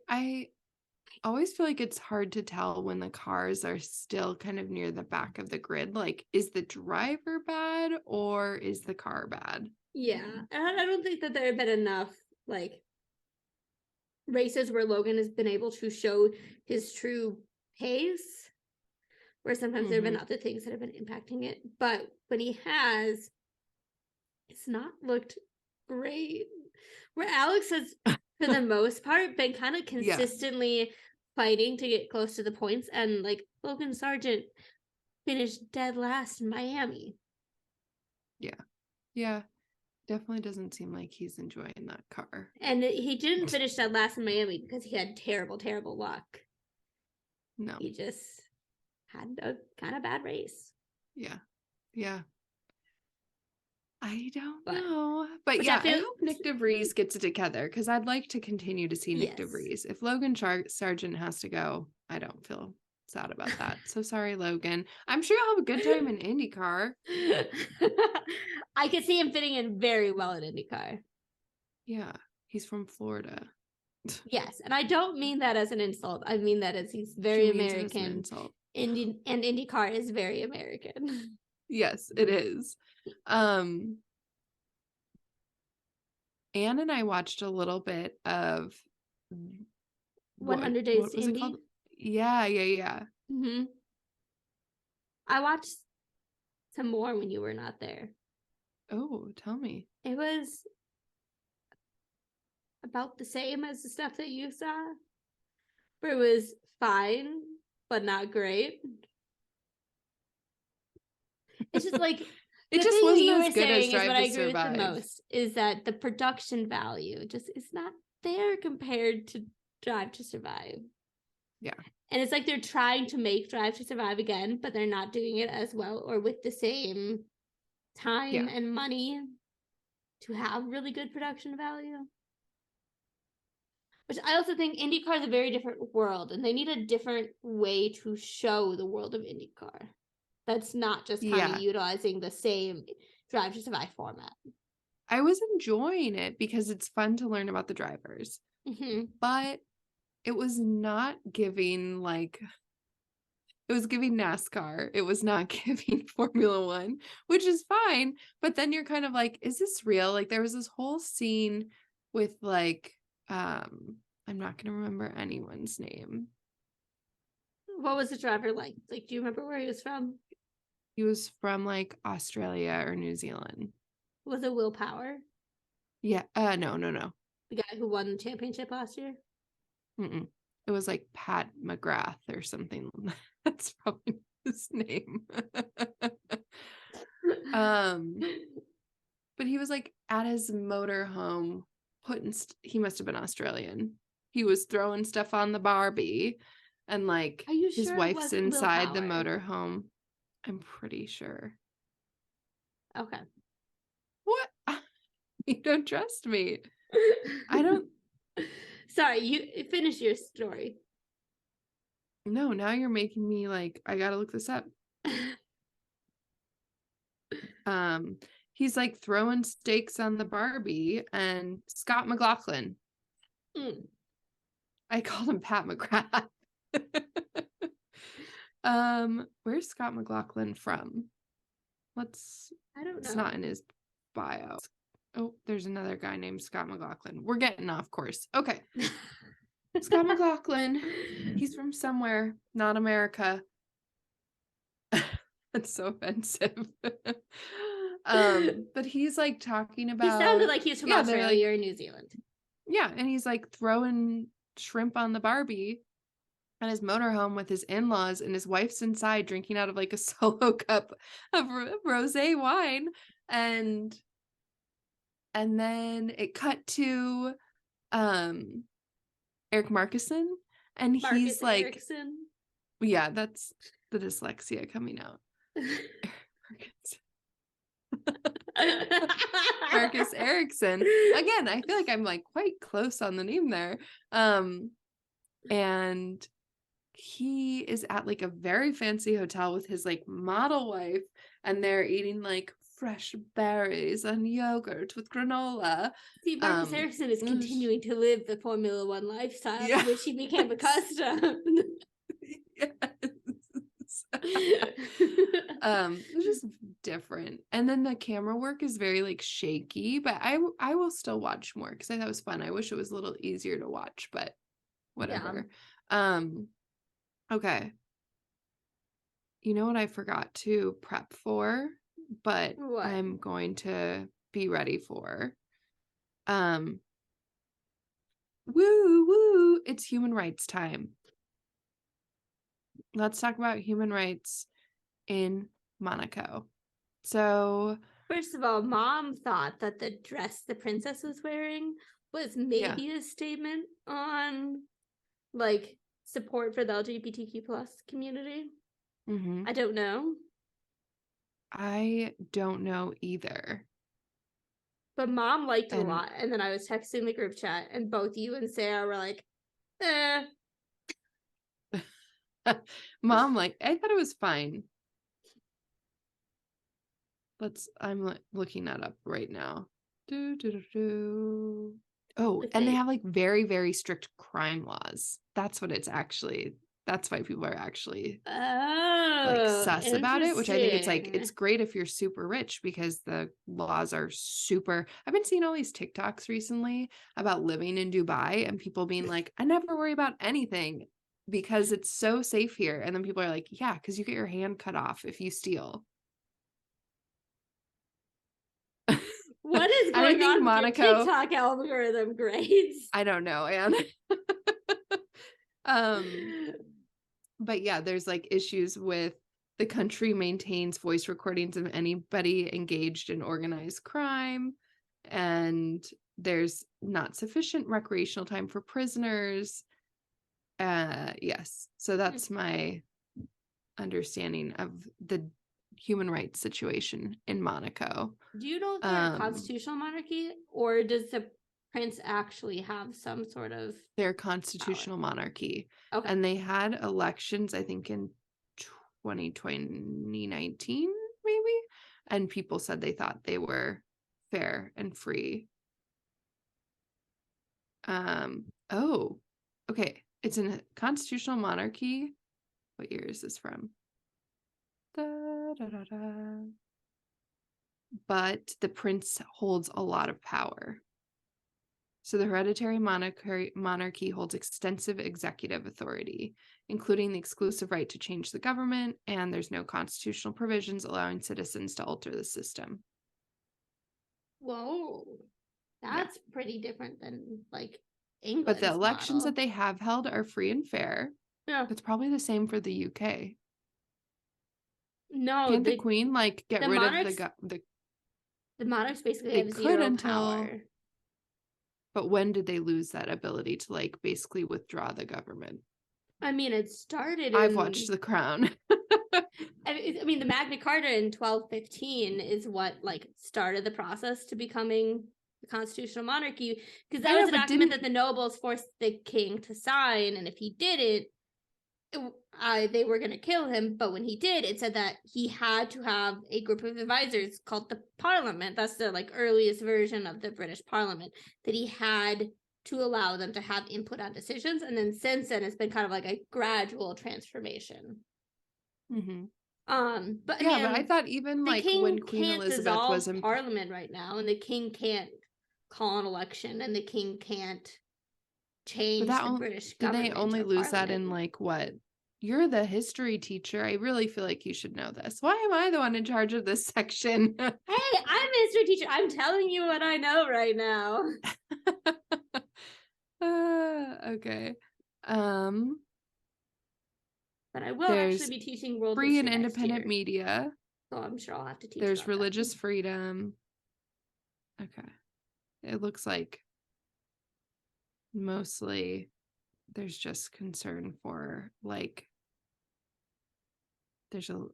always feel like it's hard to tell when the cars are still kind of near the back of the grid. Like, is the driver bad or is the car bad? Yeah, and I don't think that there have been enough like races where Logan has been able to show his true pace, where sometimes there have been other things that have been impacting it. But when he has, it's not looked great. Where Alex has, for the most part, been kind of consistently fighting to get close to the points, and like Logan Sargent finished dead last in Miami. Yeah. Definitely doesn't seem like he's enjoying that car. And he didn't finish dead last in Miami because he had terrible, terrible luck. No. He just had a kind of bad race. Yeah. I don't know. But yeah, I hope Nick DeVries gets it together because I'd like to continue to see Nick DeVries. If Logan Sargent has to go, I don't feel sad about that. So sorry, Logan. I'm sure you'll have a good time in IndyCar. I could see him fitting in very well in IndyCar. Yeah, he's from Florida. Yes, and I don't mean that as an insult. I mean that as he's very American. And IndyCar is very American. Yes, it is. Anne and I watched a little bit of 100 Days to Indy. It called? Yeah. Mm-hmm. I watched some more when you were not there. Oh, tell me. It was about the same as the stuff that you saw, where it was fine, but not great. It's just like It the just thing wasn't you as were good as saying is Drive what to I agree with the Survive. most is that the production value just is not there compared to Drive to Survive. Yeah. And it's like they're trying to make Drive to Survive again, but they're not doing it as well or with the same time and money to have really good production value. Which I also think IndyCar is a very different world, and they need a different way to show the world of IndyCar. That's not just kind of utilizing the same Drive to Survive format. I was enjoying it because it's fun to learn about the drivers, but it was not giving like, it was giving NASCAR. It was not giving Formula One, which is fine. But then you're kind of like, is this real? Like there was this whole scene with like, I'm not going to remember anyone's name. What was the driver like? Like, do you remember where he was from? He was from like Australia or New Zealand. Was it Will Power? Yeah. No. The guy who won the championship last year? Mm-mm. It was like Pat McGrath or something. That's probably his name. But he was like at his motorhome he must have been Australian. He was throwing stuff on the Barbie and like Are you his sure it wife's wasn't Will inside the Power? motorhome. I'm pretty sure. Okay. What? You don't trust me. I don't. Sorry, you finish your story. No, now you're making me like, I gotta look this up. He's like throwing steaks on the Barbie, and Scott McLaughlin. I called him Pat McGrath. Where's Scott McLaughlin from? I don't know. It's not in his bio. Oh, there's another guy named Scott McLaughlin. We're getting off course. Okay. Scott McLaughlin. He's from somewhere, not America. That's so offensive. But he's like talking about. He sounded like he was from Australia or New Zealand. Yeah, and he's like throwing shrimp on the Barbie at his motorhome with his in-laws, and his wife's inside drinking out of like a solo cup of rosé wine, and then it cut to Eric Markuson, and he's like, Erickson. Yeah, that's the dyslexia coming out. Marcus Erickson. Again, I feel like I'm like quite close on the name there. And he is at like a very fancy hotel with his like model wife, and they're eating like fresh berries and yogurt with granola. See, Marcus Erickson is continuing to live the Formula One lifestyle to which he became accustomed. It's just different, and then the camera work is very like shaky, but I will still watch more because I thought it was fun. I wish it was a little easier to watch, but whatever. Okay, you know what I forgot to prep for, but what? I'm going to be ready for. Woo, it's human rights time. Let's talk about human rights in Monaco. So, first of all, Mom thought that the dress the princess was wearing was maybe a statement on like support for the LGBTQ plus community. I don't know. I don't know either. But Mom liked it a lot. And then I was texting the group chat, and both you and Sarah were like, Mom, like, I thought it was fine. I'm looking that up right now. Oh, and they have like very, very strict crime laws. That's what it's actually. That's why people are actually like sus about it, which I think it's like, it's great if you're super rich because the laws are super. I've been seeing all these TikToks recently about living in Dubai and people being like, I never worry about anything because it's so safe here. And then people are like, yeah, because you get your hand cut off if you steal. What is going on Monaco, with your TikTok algorithm, Grace? I don't know, Anne. But yeah, there's like issues with the country maintains voice recordings of anybody engaged in organized crime, and there's not sufficient recreational time for prisoners. Yes. So that's my understanding of the human rights situation in Monaco. Do you know if they're a constitutional monarchy, or does the prince actually have some sort of They're a constitutional monarchy. Okay. And they had elections, I think, in 2019, maybe. And people said they thought they were fair and free. Oh, okay. It's a constitutional monarchy. What year is this from? But the prince holds a lot of power. So the hereditary monarchy holds extensive executive authority, including the exclusive right to change the government, and there's no constitutional provisions allowing citizens to alter the system. Whoa, that's pretty different than like England. But the elections that they have held are free and fair. Yeah. It's probably the same for the UK. No, Can't the Queen like get rid of the monarchs basically they have could zero until power. But when did they lose that ability to like basically withdraw the government? I mean, it started I've watched The Crown. I mean, the Magna Carta in 1215 is what like started the process to becoming the constitutional monarchy, because that was a document that the nobles forced the king to sign, and if he didn't, they were going to kill him. But when he did, it said that he had to have a group of advisors called the Parliament. That's the like earliest version of the British Parliament, that he had to allow them to have input on decisions. And then since then, it's been kind of like a gradual transformation. Mm-hmm. But yeah, but I thought even like when Queen Elizabeth was in Parliament right now, and the king can't call an election, and the king can't change the British government. Did they only lose that in like what? You're the history teacher. I really feel like you should know this. Why am I the one in charge of this section? Hey, I'm a history teacher. I'm telling you what I know right now. Okay. But I will actually be teaching world free history and independent next year, media. so I'm sure I'll have to teach. There's religious freedom. Okay. It looks like mostly there's just concern for like there's a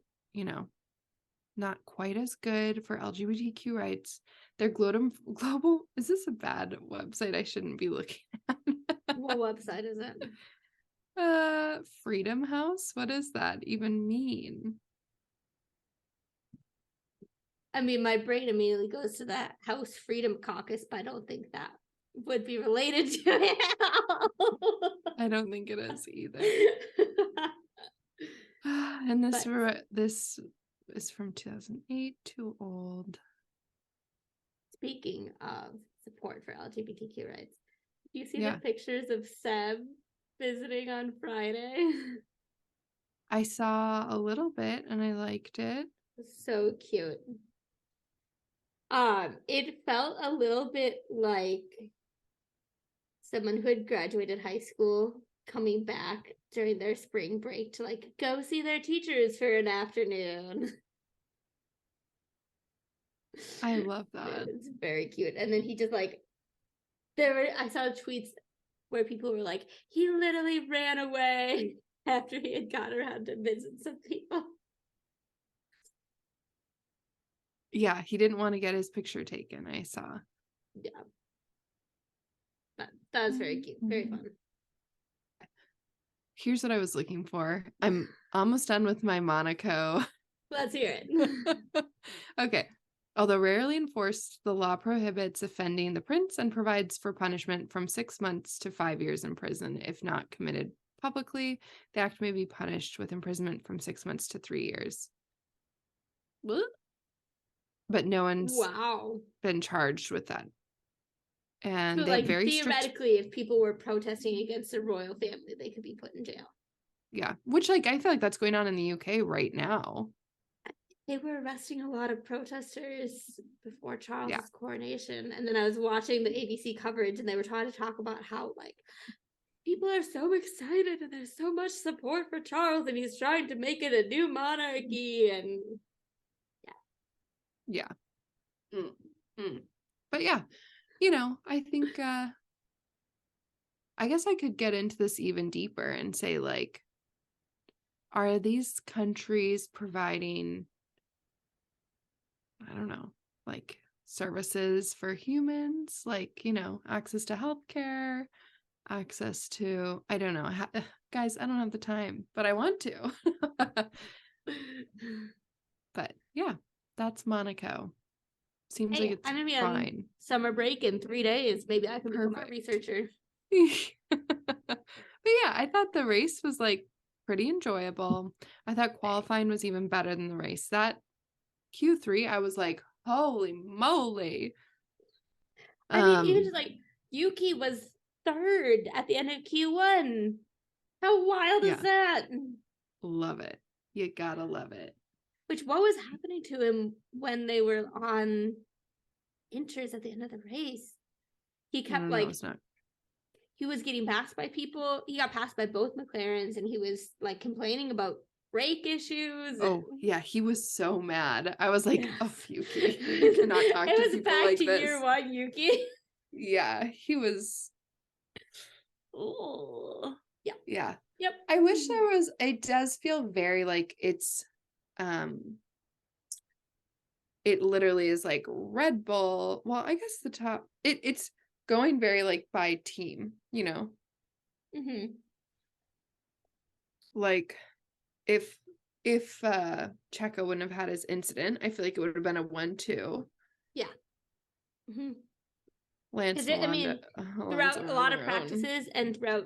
not quite as good for LGBTQ rights. Their global is this a bad website I shouldn't be looking at? What website is it? Freedom House. What does that even mean? I mean, my brain immediately goes to that House Freedom Caucus, but I don't think that would be related to it. I don't think it is either. And this is from 2008, too old. Speaking of support for LGBTQ rights, do you see the pictures of Seb visiting on Friday? I saw a little bit and I liked it. So cute. It felt a little bit like someone who had graduated high school coming back during their spring break to like go see their teachers for an afternoon. I love that. It's very cute. And then he just like I saw tweets where people were like, he literally ran away after he had got around to visit some people. Yeah, he didn't want to get his picture taken, I saw. Yeah. But that was very cute. Very fun. Here's what I was looking for. I'm almost done with my Monaco. Let's hear it. Okay. Although rarely enforced, the law prohibits offending the prince and provides for punishment from 6 months to 5 years in prison. If not committed publicly, the act may be punished with imprisonment from 6 months to 3 years. What? But no one's been charged with that. And they like have very theoretically, if people were protesting against the royal family, they could be put in jail. Yeah, which like I feel like that's going on in the UK right now. They were arresting a lot of protesters before Charles's coronation, and then I was watching the ABC coverage, and they were trying to talk about how like people are so excited and there's so much support for Charles and he's trying to make it a new monarchy and Yeah. But yeah, you know, I think I guess I could get into this even deeper and say, like, are these countries providing, I don't know, like services for humans, like, you know, access to healthcare, access to, I don't know, guys, I don't have the time, but I want to. But yeah, that's Monaco. Seems like hey, it's I'm gonna be on fine. summer break in 3 days. Maybe I can become a Perfect. researcher. But yeah, I thought the race was like pretty enjoyable. I thought qualifying was even better than the race. That Q3, I was like, holy moly. I mean, even just like Yuki was 3rd at the end of Q1. How wild is that? Love it. You gotta love it. Which, what was happening to him when they were on inters at the end of the race? He kept like, he was getting passed by people. He got passed by both McLarens and he was like complaining about brake issues. Oh, yeah, he was so mad. I was like, oh, Yuki, you cannot talk to people like this. It was back to year 1, Yuki. Yeah, he was. Oh, yeah. Yeah. Yep. I wish there was, it does feel very like it's, it literally is like Red Bull. Well, I guess the top, it's going very like by team, you know? Like if Checo wouldn't have had his incident, I feel like it would have been a 1-2. Yeah. Lance throughout a lot of practices and throughout,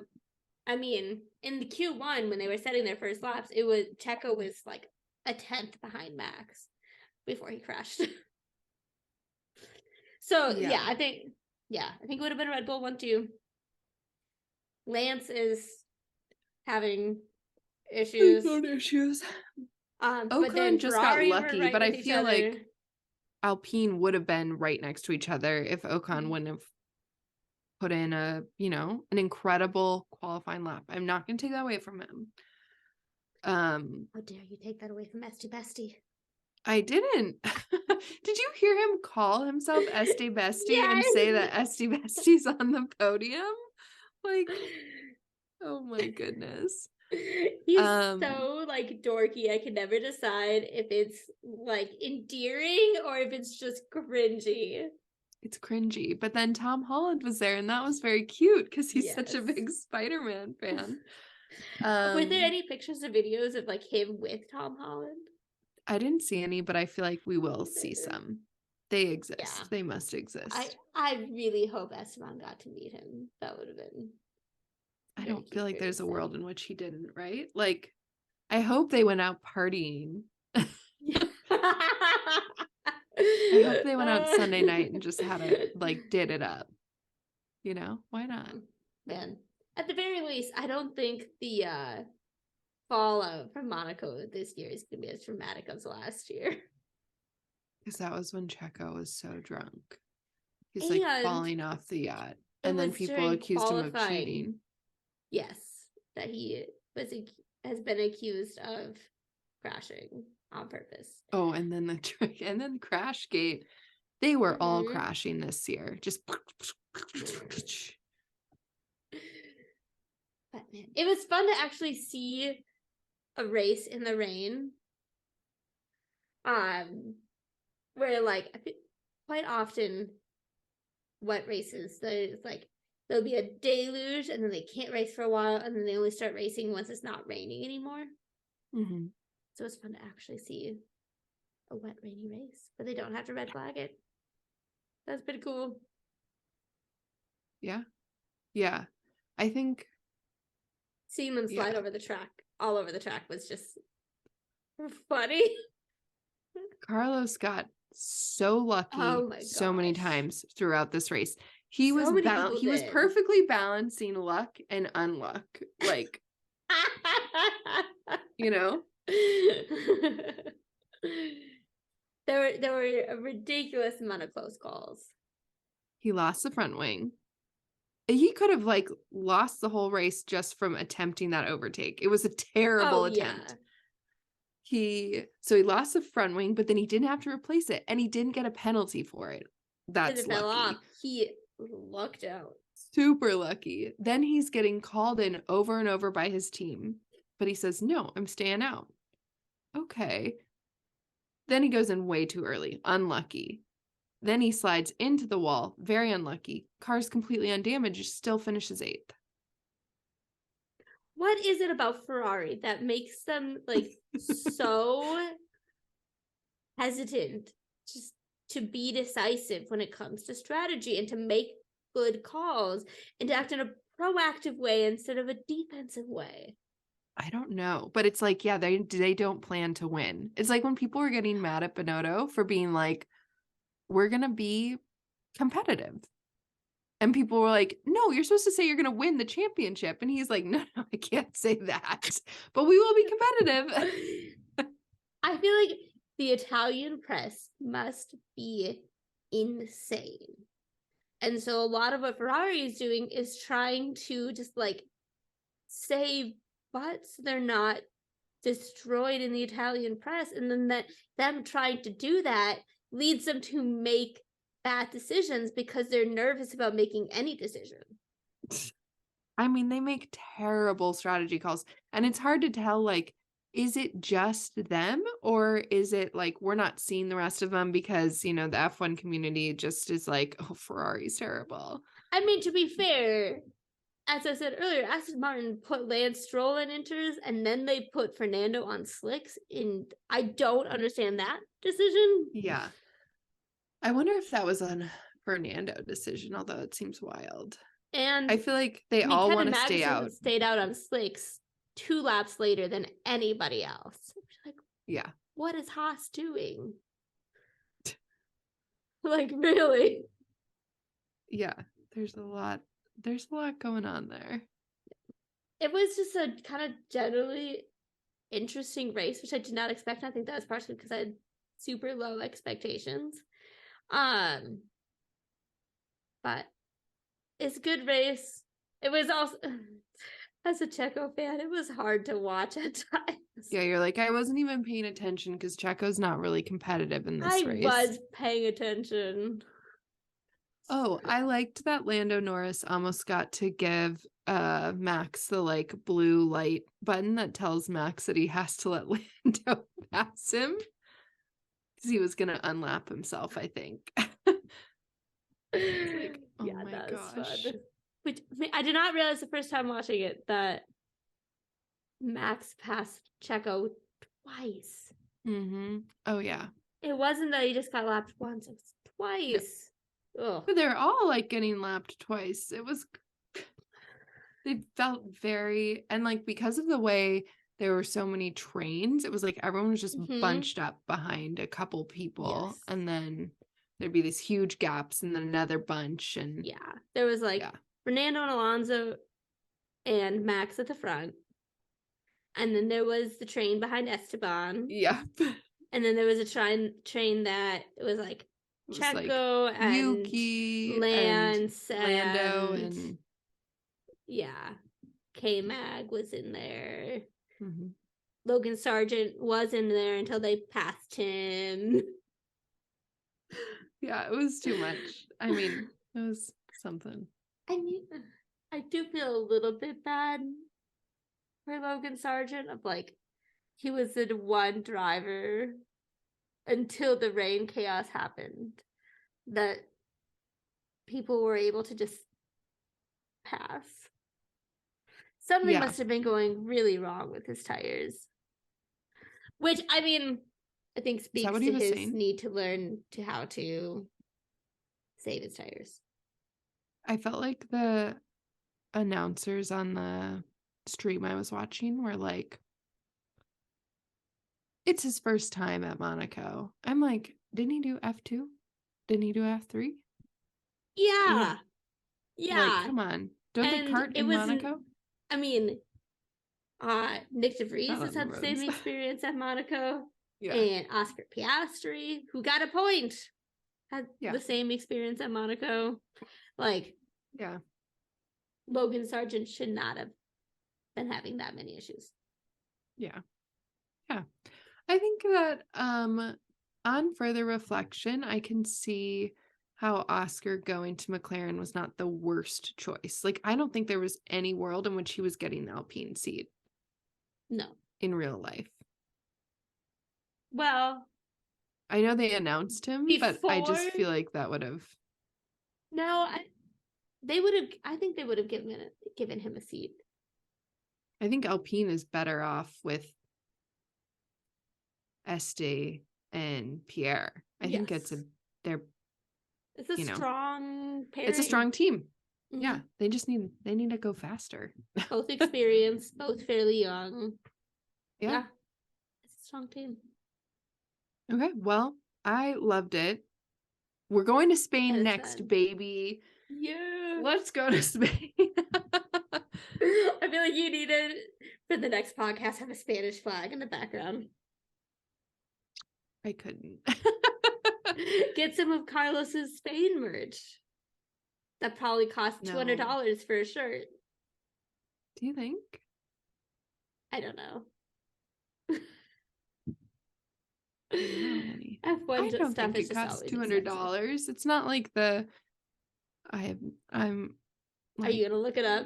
I mean, in the Q1 when they were setting their first laps, it was Checo was like a 10th behind Max before he crashed. So yeah, I think it would have been a Red Bull 1-2. Lance is having issues. Ocon just got lucky, but I feel like Alpine would have been right next to each other if Ocon wouldn't have put in a, you know, an incredible qualifying lap. I'm not going to take that away from him. How dare you take that away from Estie-bestie? I didn't. Did you hear him call himself Estie-bestie and say that Estie-bestie's on the podium? Like, oh my goodness. He's so like dorky. I can never decide if it's like endearing or if it's just cringy. It's cringy. But then Tom Holland was there and that was very cute because he's such a big Spider-Man fan. Were there any pictures or videos of like him with Tom Holland? I didn't see any, but I feel like we will see some. They exist. Yeah. They must exist. I really hope Esteban got to meet him. That would have been. I don't feel like there's a world in which he didn't, right? Like, I hope they went out partying. I hope they went out Sunday night and just had did it up. You know, why not? Man, at the very least, I don't think the fallout from Monaco this year is going to be as dramatic as last year. Because that was when Checo was so drunk. He's like falling off the yacht. And then people accused him of cheating. Yes, that he has been accused of crashing on purpose. Oh, and then the crash gate. They were all crashing this year. Just but man, it was fun to actually see a race in the rain. Where like I think quite often wet races, there's like there'll be a deluge and then they can't race for a while and then they only start racing once it's not raining anymore. So it's fun to actually see a wet rainy race, but they don't have to red flag it. That's pretty cool. Yeah. I think seeing them slide over the track, all over the track, was just funny. Carlos got so lucky so many times throughout this race. He was perfectly balancing luck and unluck. Like, you know? There were a ridiculous amount of close calls. He lost the front wing. he could have like lost the whole race just from attempting that overtake. It was a terrible attempt. So he lost the front wing, but then he didn't have to replace it, and he didn't get a penalty for it. Because That's it fell lucky. off. He lucked out. Super lucky. Then he's getting called in over and over by his team, but he says, "No, I'm staying out." Okay. Then he goes in way too early. Unlucky. Then he slides into the wall. Very unlucky. Car's completely undamaged. Still finishes 8th. What is it about Ferrari that makes them like so hesitant just to be decisive when it comes to strategy and to make good calls and to act in a proactive way instead of a defensive way? I don't know, but it's like, yeah, they don't plan to win. It's like when people were getting mad at Binotto for being like, we're going to be competitive. And people were like, no, you're supposed to say you're going to win the championship. And he's like, no, I can't say that, but we will be competitive. I feel like the Italian press must be insane. And so a lot of what Ferrari is doing is trying to just like save butts. They're not destroyed in the Italian press. And then that them trying to do that leads them to make bad decisions because they're nervous about making any decision. I mean, they make terrible strategy calls, and it's hard to tell, like, is it just them, or is it like we're not seeing the rest of them because, you know, the F1 community just is like, oh, Ferrari's terrible. I mean, to be fair, as I said earlier, Aston Martin put Lance Stroll in inters, and then they put Fernando on slicks, and I don't understand that decision. Yeah. I wonder if that was a Fernando decision, although it seems wild. And I feel like they all want to stay out. Stayed out on slicks 2 laps later than anybody else. Like, yeah, what is Haas doing? Like, really? Yeah, there's a lot going on there. It was just a kind of generally interesting race, which I did not expect. I think that was partially because I had super low expectations. But it's a good race. It was also, as a Checo fan, it was hard to watch at times. Yeah, you're like, I wasn't even paying attention because Checo's not really competitive in this race. I was paying attention. Oh, I liked that Lando Norris almost got to give Max the like blue light button that tells Max that he has to let Lando pass him because he was gonna unlap himself, I think. Like, oh yeah, my gosh. Fun. Which I did not realize the first time watching it that Max passed Checo twice. Mm-hmm. Oh yeah. It wasn't that he just got lapped once; it was twice. Ugh. But they're all like getting lapped twice. It was. They felt very, and like because of the way there were so many trains, it was like everyone was just bunched up behind a couple people, and then there'd be these huge gaps, and then another bunch, and there was like Fernando and Alonso and Max at the front, and then there was the train behind Esteban, and then there was a train that it was like Checo like and Yuki, Lance and Lando, and K-Mag was in there. Mm-hmm. Logan Sargent was in there until they passed him. Yeah, it was too much. I mean, it was something. I mean, I do feel a little bit bad for Logan Sargent of like, he was the one driver until the rain chaos happened that people were able to just pass. Something must have been going really wrong with his tires. Which, I mean, I think speaks to his need to learn to how to save his tires. I felt like the announcers on the stream I was watching were like, it's his first time at Monaco. I'm like, didn't he do F2? Didn't he do F3? Yeah. Like, come on. Don't they kart in Monaco? I mean, Nick DeVries has had the same experience at Monaco. Yeah. And Oscar Piastri, who got a point, had the same experience at Monaco. Like, Logan Sargent should not have been having that many issues. Yeah. I think that on further reflection, I can see how Oscar going to McLaren was not the worst choice. Like, I don't think there was any world in which he was getting the Alpine seat. No. In real life. Well, I know they announced him, but I just feel like that would have. No, I think they would have given him a seat. I think Alpine is better off with Estie and Pierre. I think it's a strong pairing. It's a strong team. Mm-hmm. Yeah, they need to go faster. Both experienced, both fairly young. Yeah. It's a strong team. Okay, well, I loved it. We're going to Spain next, fun. Baby. Yeah. Let's go to Spain. I feel like you need to, for the next podcast, have a Spanish flag in the background. I couldn't. Get some of Carlos's Spain merch. That probably costs $200 for a shirt. Do you think? I don't know. I F1 don't stuff think is it just costs always $200. expensive. It's not like Are you gonna look it up?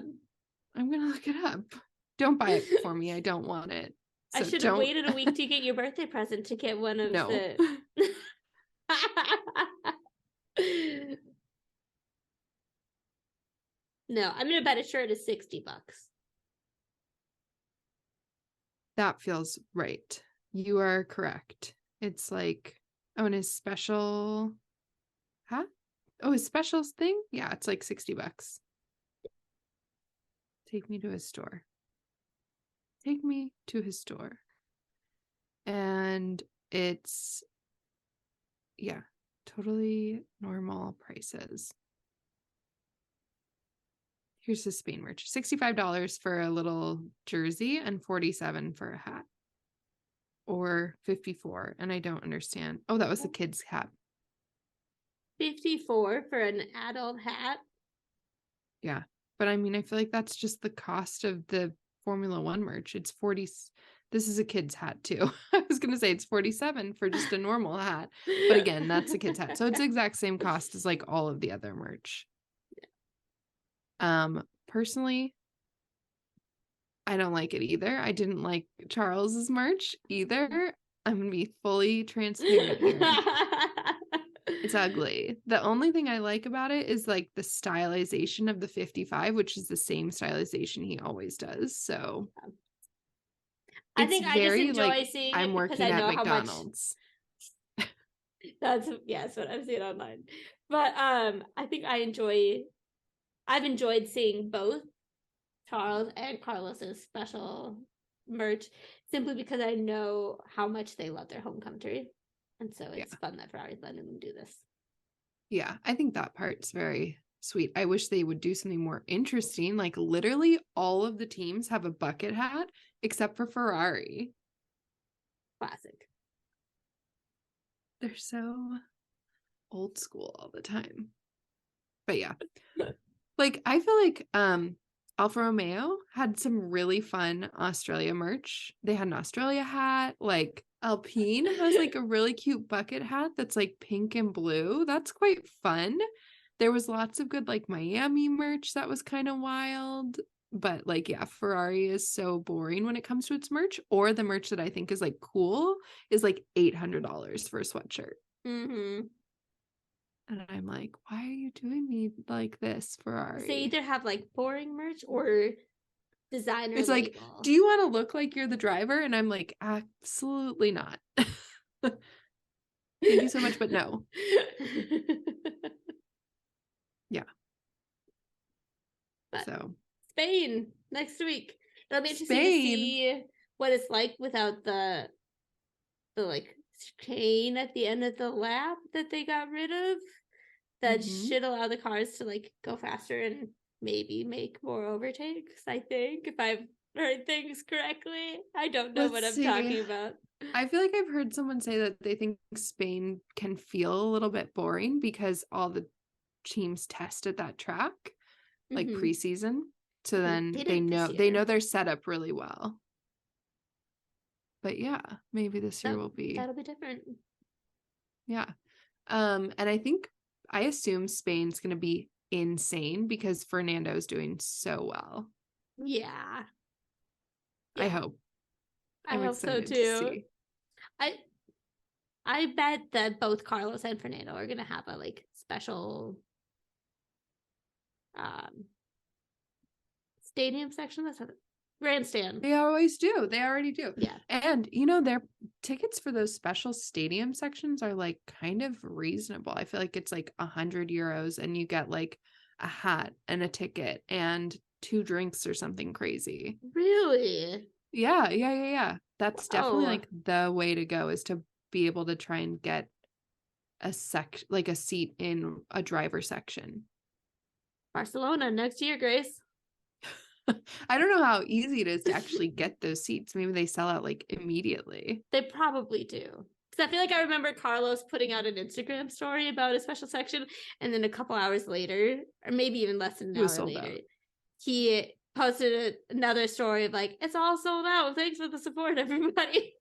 I'm gonna look it up. Don't buy it for me. I don't want it. So I should have waited a week to get your birthday present to get one of the. No, I'm gonna bet a shirt is $60. That feels right. You are correct. It's like, and his special hat? Oh, his special thing? Yeah, it's like $60. Take me to his store. Take me to his store. And it's, yeah, totally normal prices. Here's his Spain merch. $65 for a little jersey and $47 for a hat. Or $54, and I don't understand. Oh, that was the kid's hat. $54 for an adult hat? Yeah. But I mean, I feel like that's just the cost of the Formula One merch. It's 40. This is a kid's hat too. I was going to say it's 47 for just a normal hat. But again, that's a kid's hat. So it's the exact same cost as like all of the other merch. Personally, I don't like it either. I didn't like Charles's merch either. I'm going to be fully transparent here. It's ugly. The only thing I like about it is like the stylization of the 55, which is the same stylization he always does. So I think I just enjoy seeing it I'm working because I know at McDonald's. That's what I've seen online. But I think I've enjoyed seeing both Charles and Carlos's special merch simply because I know how much they love their home country. And so it's fun that Ferrari's letting them do this. Yeah, I think that part's very sweet. I wish they would do something more interesting. Like literally all of the teams have a bucket hat except for Ferrari. Classic. They're so old school all the time. But yeah. Like I feel like Alfa Romeo had some really fun Australia merch. They had an Australia hat. Like Alpine has like a really cute bucket hat that's like pink and blue. That's quite fun. There was lots of good like Miami merch that was kind of wild. But like, yeah, Ferrari is so boring when it comes to its merch. Or the merch that I think is like cool is like $800 for a sweatshirt. Mm-hmm. And I'm like, why are you doing me like this, Ferrari? They either have like boring merch or designer It's label. like, do you want to look like you're the driver? And I'm like, absolutely not. Thank you so much, but no. Yeah. But so Spain next week. It'll be interesting to see what it's like without the like chain at the end of the lap that they got rid of. That should allow the cars to like go faster and maybe make more overtakes, I think, if I've heard things correctly. I don't know what I'm talking about. I feel like I've heard someone say that they think Spain can feel a little bit boring because all the teams test at that track. like Mhm. preseason. So then They they did this know year. their setup really well. But yeah, maybe this year will be. That'll be different. Yeah. And I assume Spain's gonna be insane because Fernando's doing so well. Yeah. I Yeah. hope. I I'm hope so excited to too. see. I bet that both Carlos and Fernando are gonna have a like special stadium section. That's not grandstand. They always do. They already do. Yeah. And their tickets for those special stadium sections are like kind of reasonable. I feel like it's like 100 euros and you get like a hat and a ticket and 2 drinks or something crazy. Really? Yeah. That's definitely Oh, like the way to go, is to be able to try and get a seat in a driver section. Barcelona next year, Grace. I don't know how easy it is to actually get those seats. Maybe they sell out like immediately. They probably do. Because I feel like I remember Carlos putting out an Instagram story about a special section, and then a couple hours later, or maybe even less than an It was hour sold later, out. he posted another story of like, it's all sold out. Thanks for the support, everybody.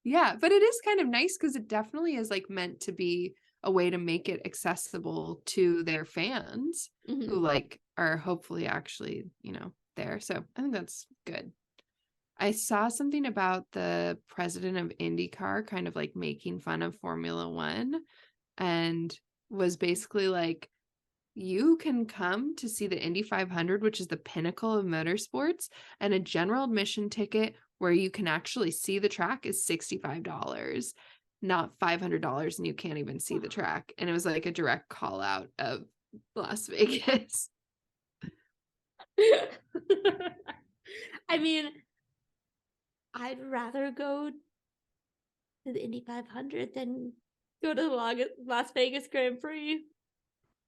Yeah, but it is kind of nice because it definitely is like meant to be a way to make it accessible to their fans who like are hopefully actually, there. So I think that's good. I saw something about the president of IndyCar kind of like making fun of Formula One, and was basically like, you can come to see the Indy 500, which is the pinnacle of motorsports, and a general admission ticket where you can actually see the track is $65, not $500, and you can't even see the track. And it was like a direct call out of Las Vegas. I mean, I'd rather go to the Indy 500 than go to the Las Vegas Grand Prix.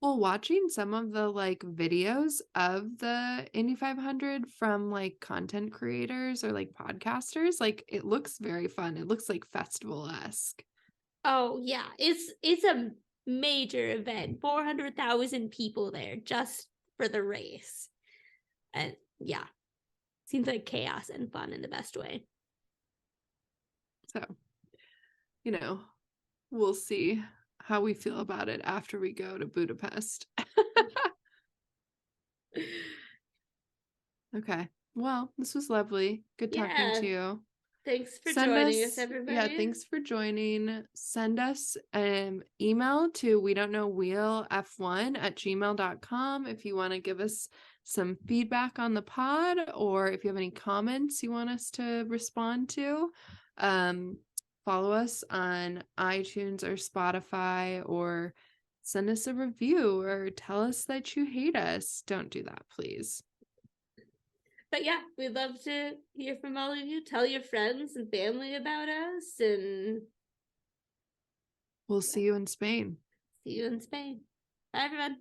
Well, watching some of the like videos of the Indy 500 from like content creators or like podcasters, like it looks very fun. It looks like festival-esque. Oh yeah, it's a major event. 400,000 people there just for the race. And yeah, seems like chaos and fun in the best way. So, we'll see how we feel about it after we go to Budapest. Okay. Well, this was lovely. Good talking to you. Thanks for joining us, everybody. Yeah, thanks for joining. Send us an email to we don't know wheel f1@gmail.com if you want to give us some feedback on the pod, or if you have any comments you want us to respond to. Follow us on iTunes or Spotify, or send us a review, or tell us that you hate us. Don't do that, please. But yeah, we'd love to hear from all of you. Tell your friends and family about us, and we'll see you in Spain. See you in Spain. Bye, everyone.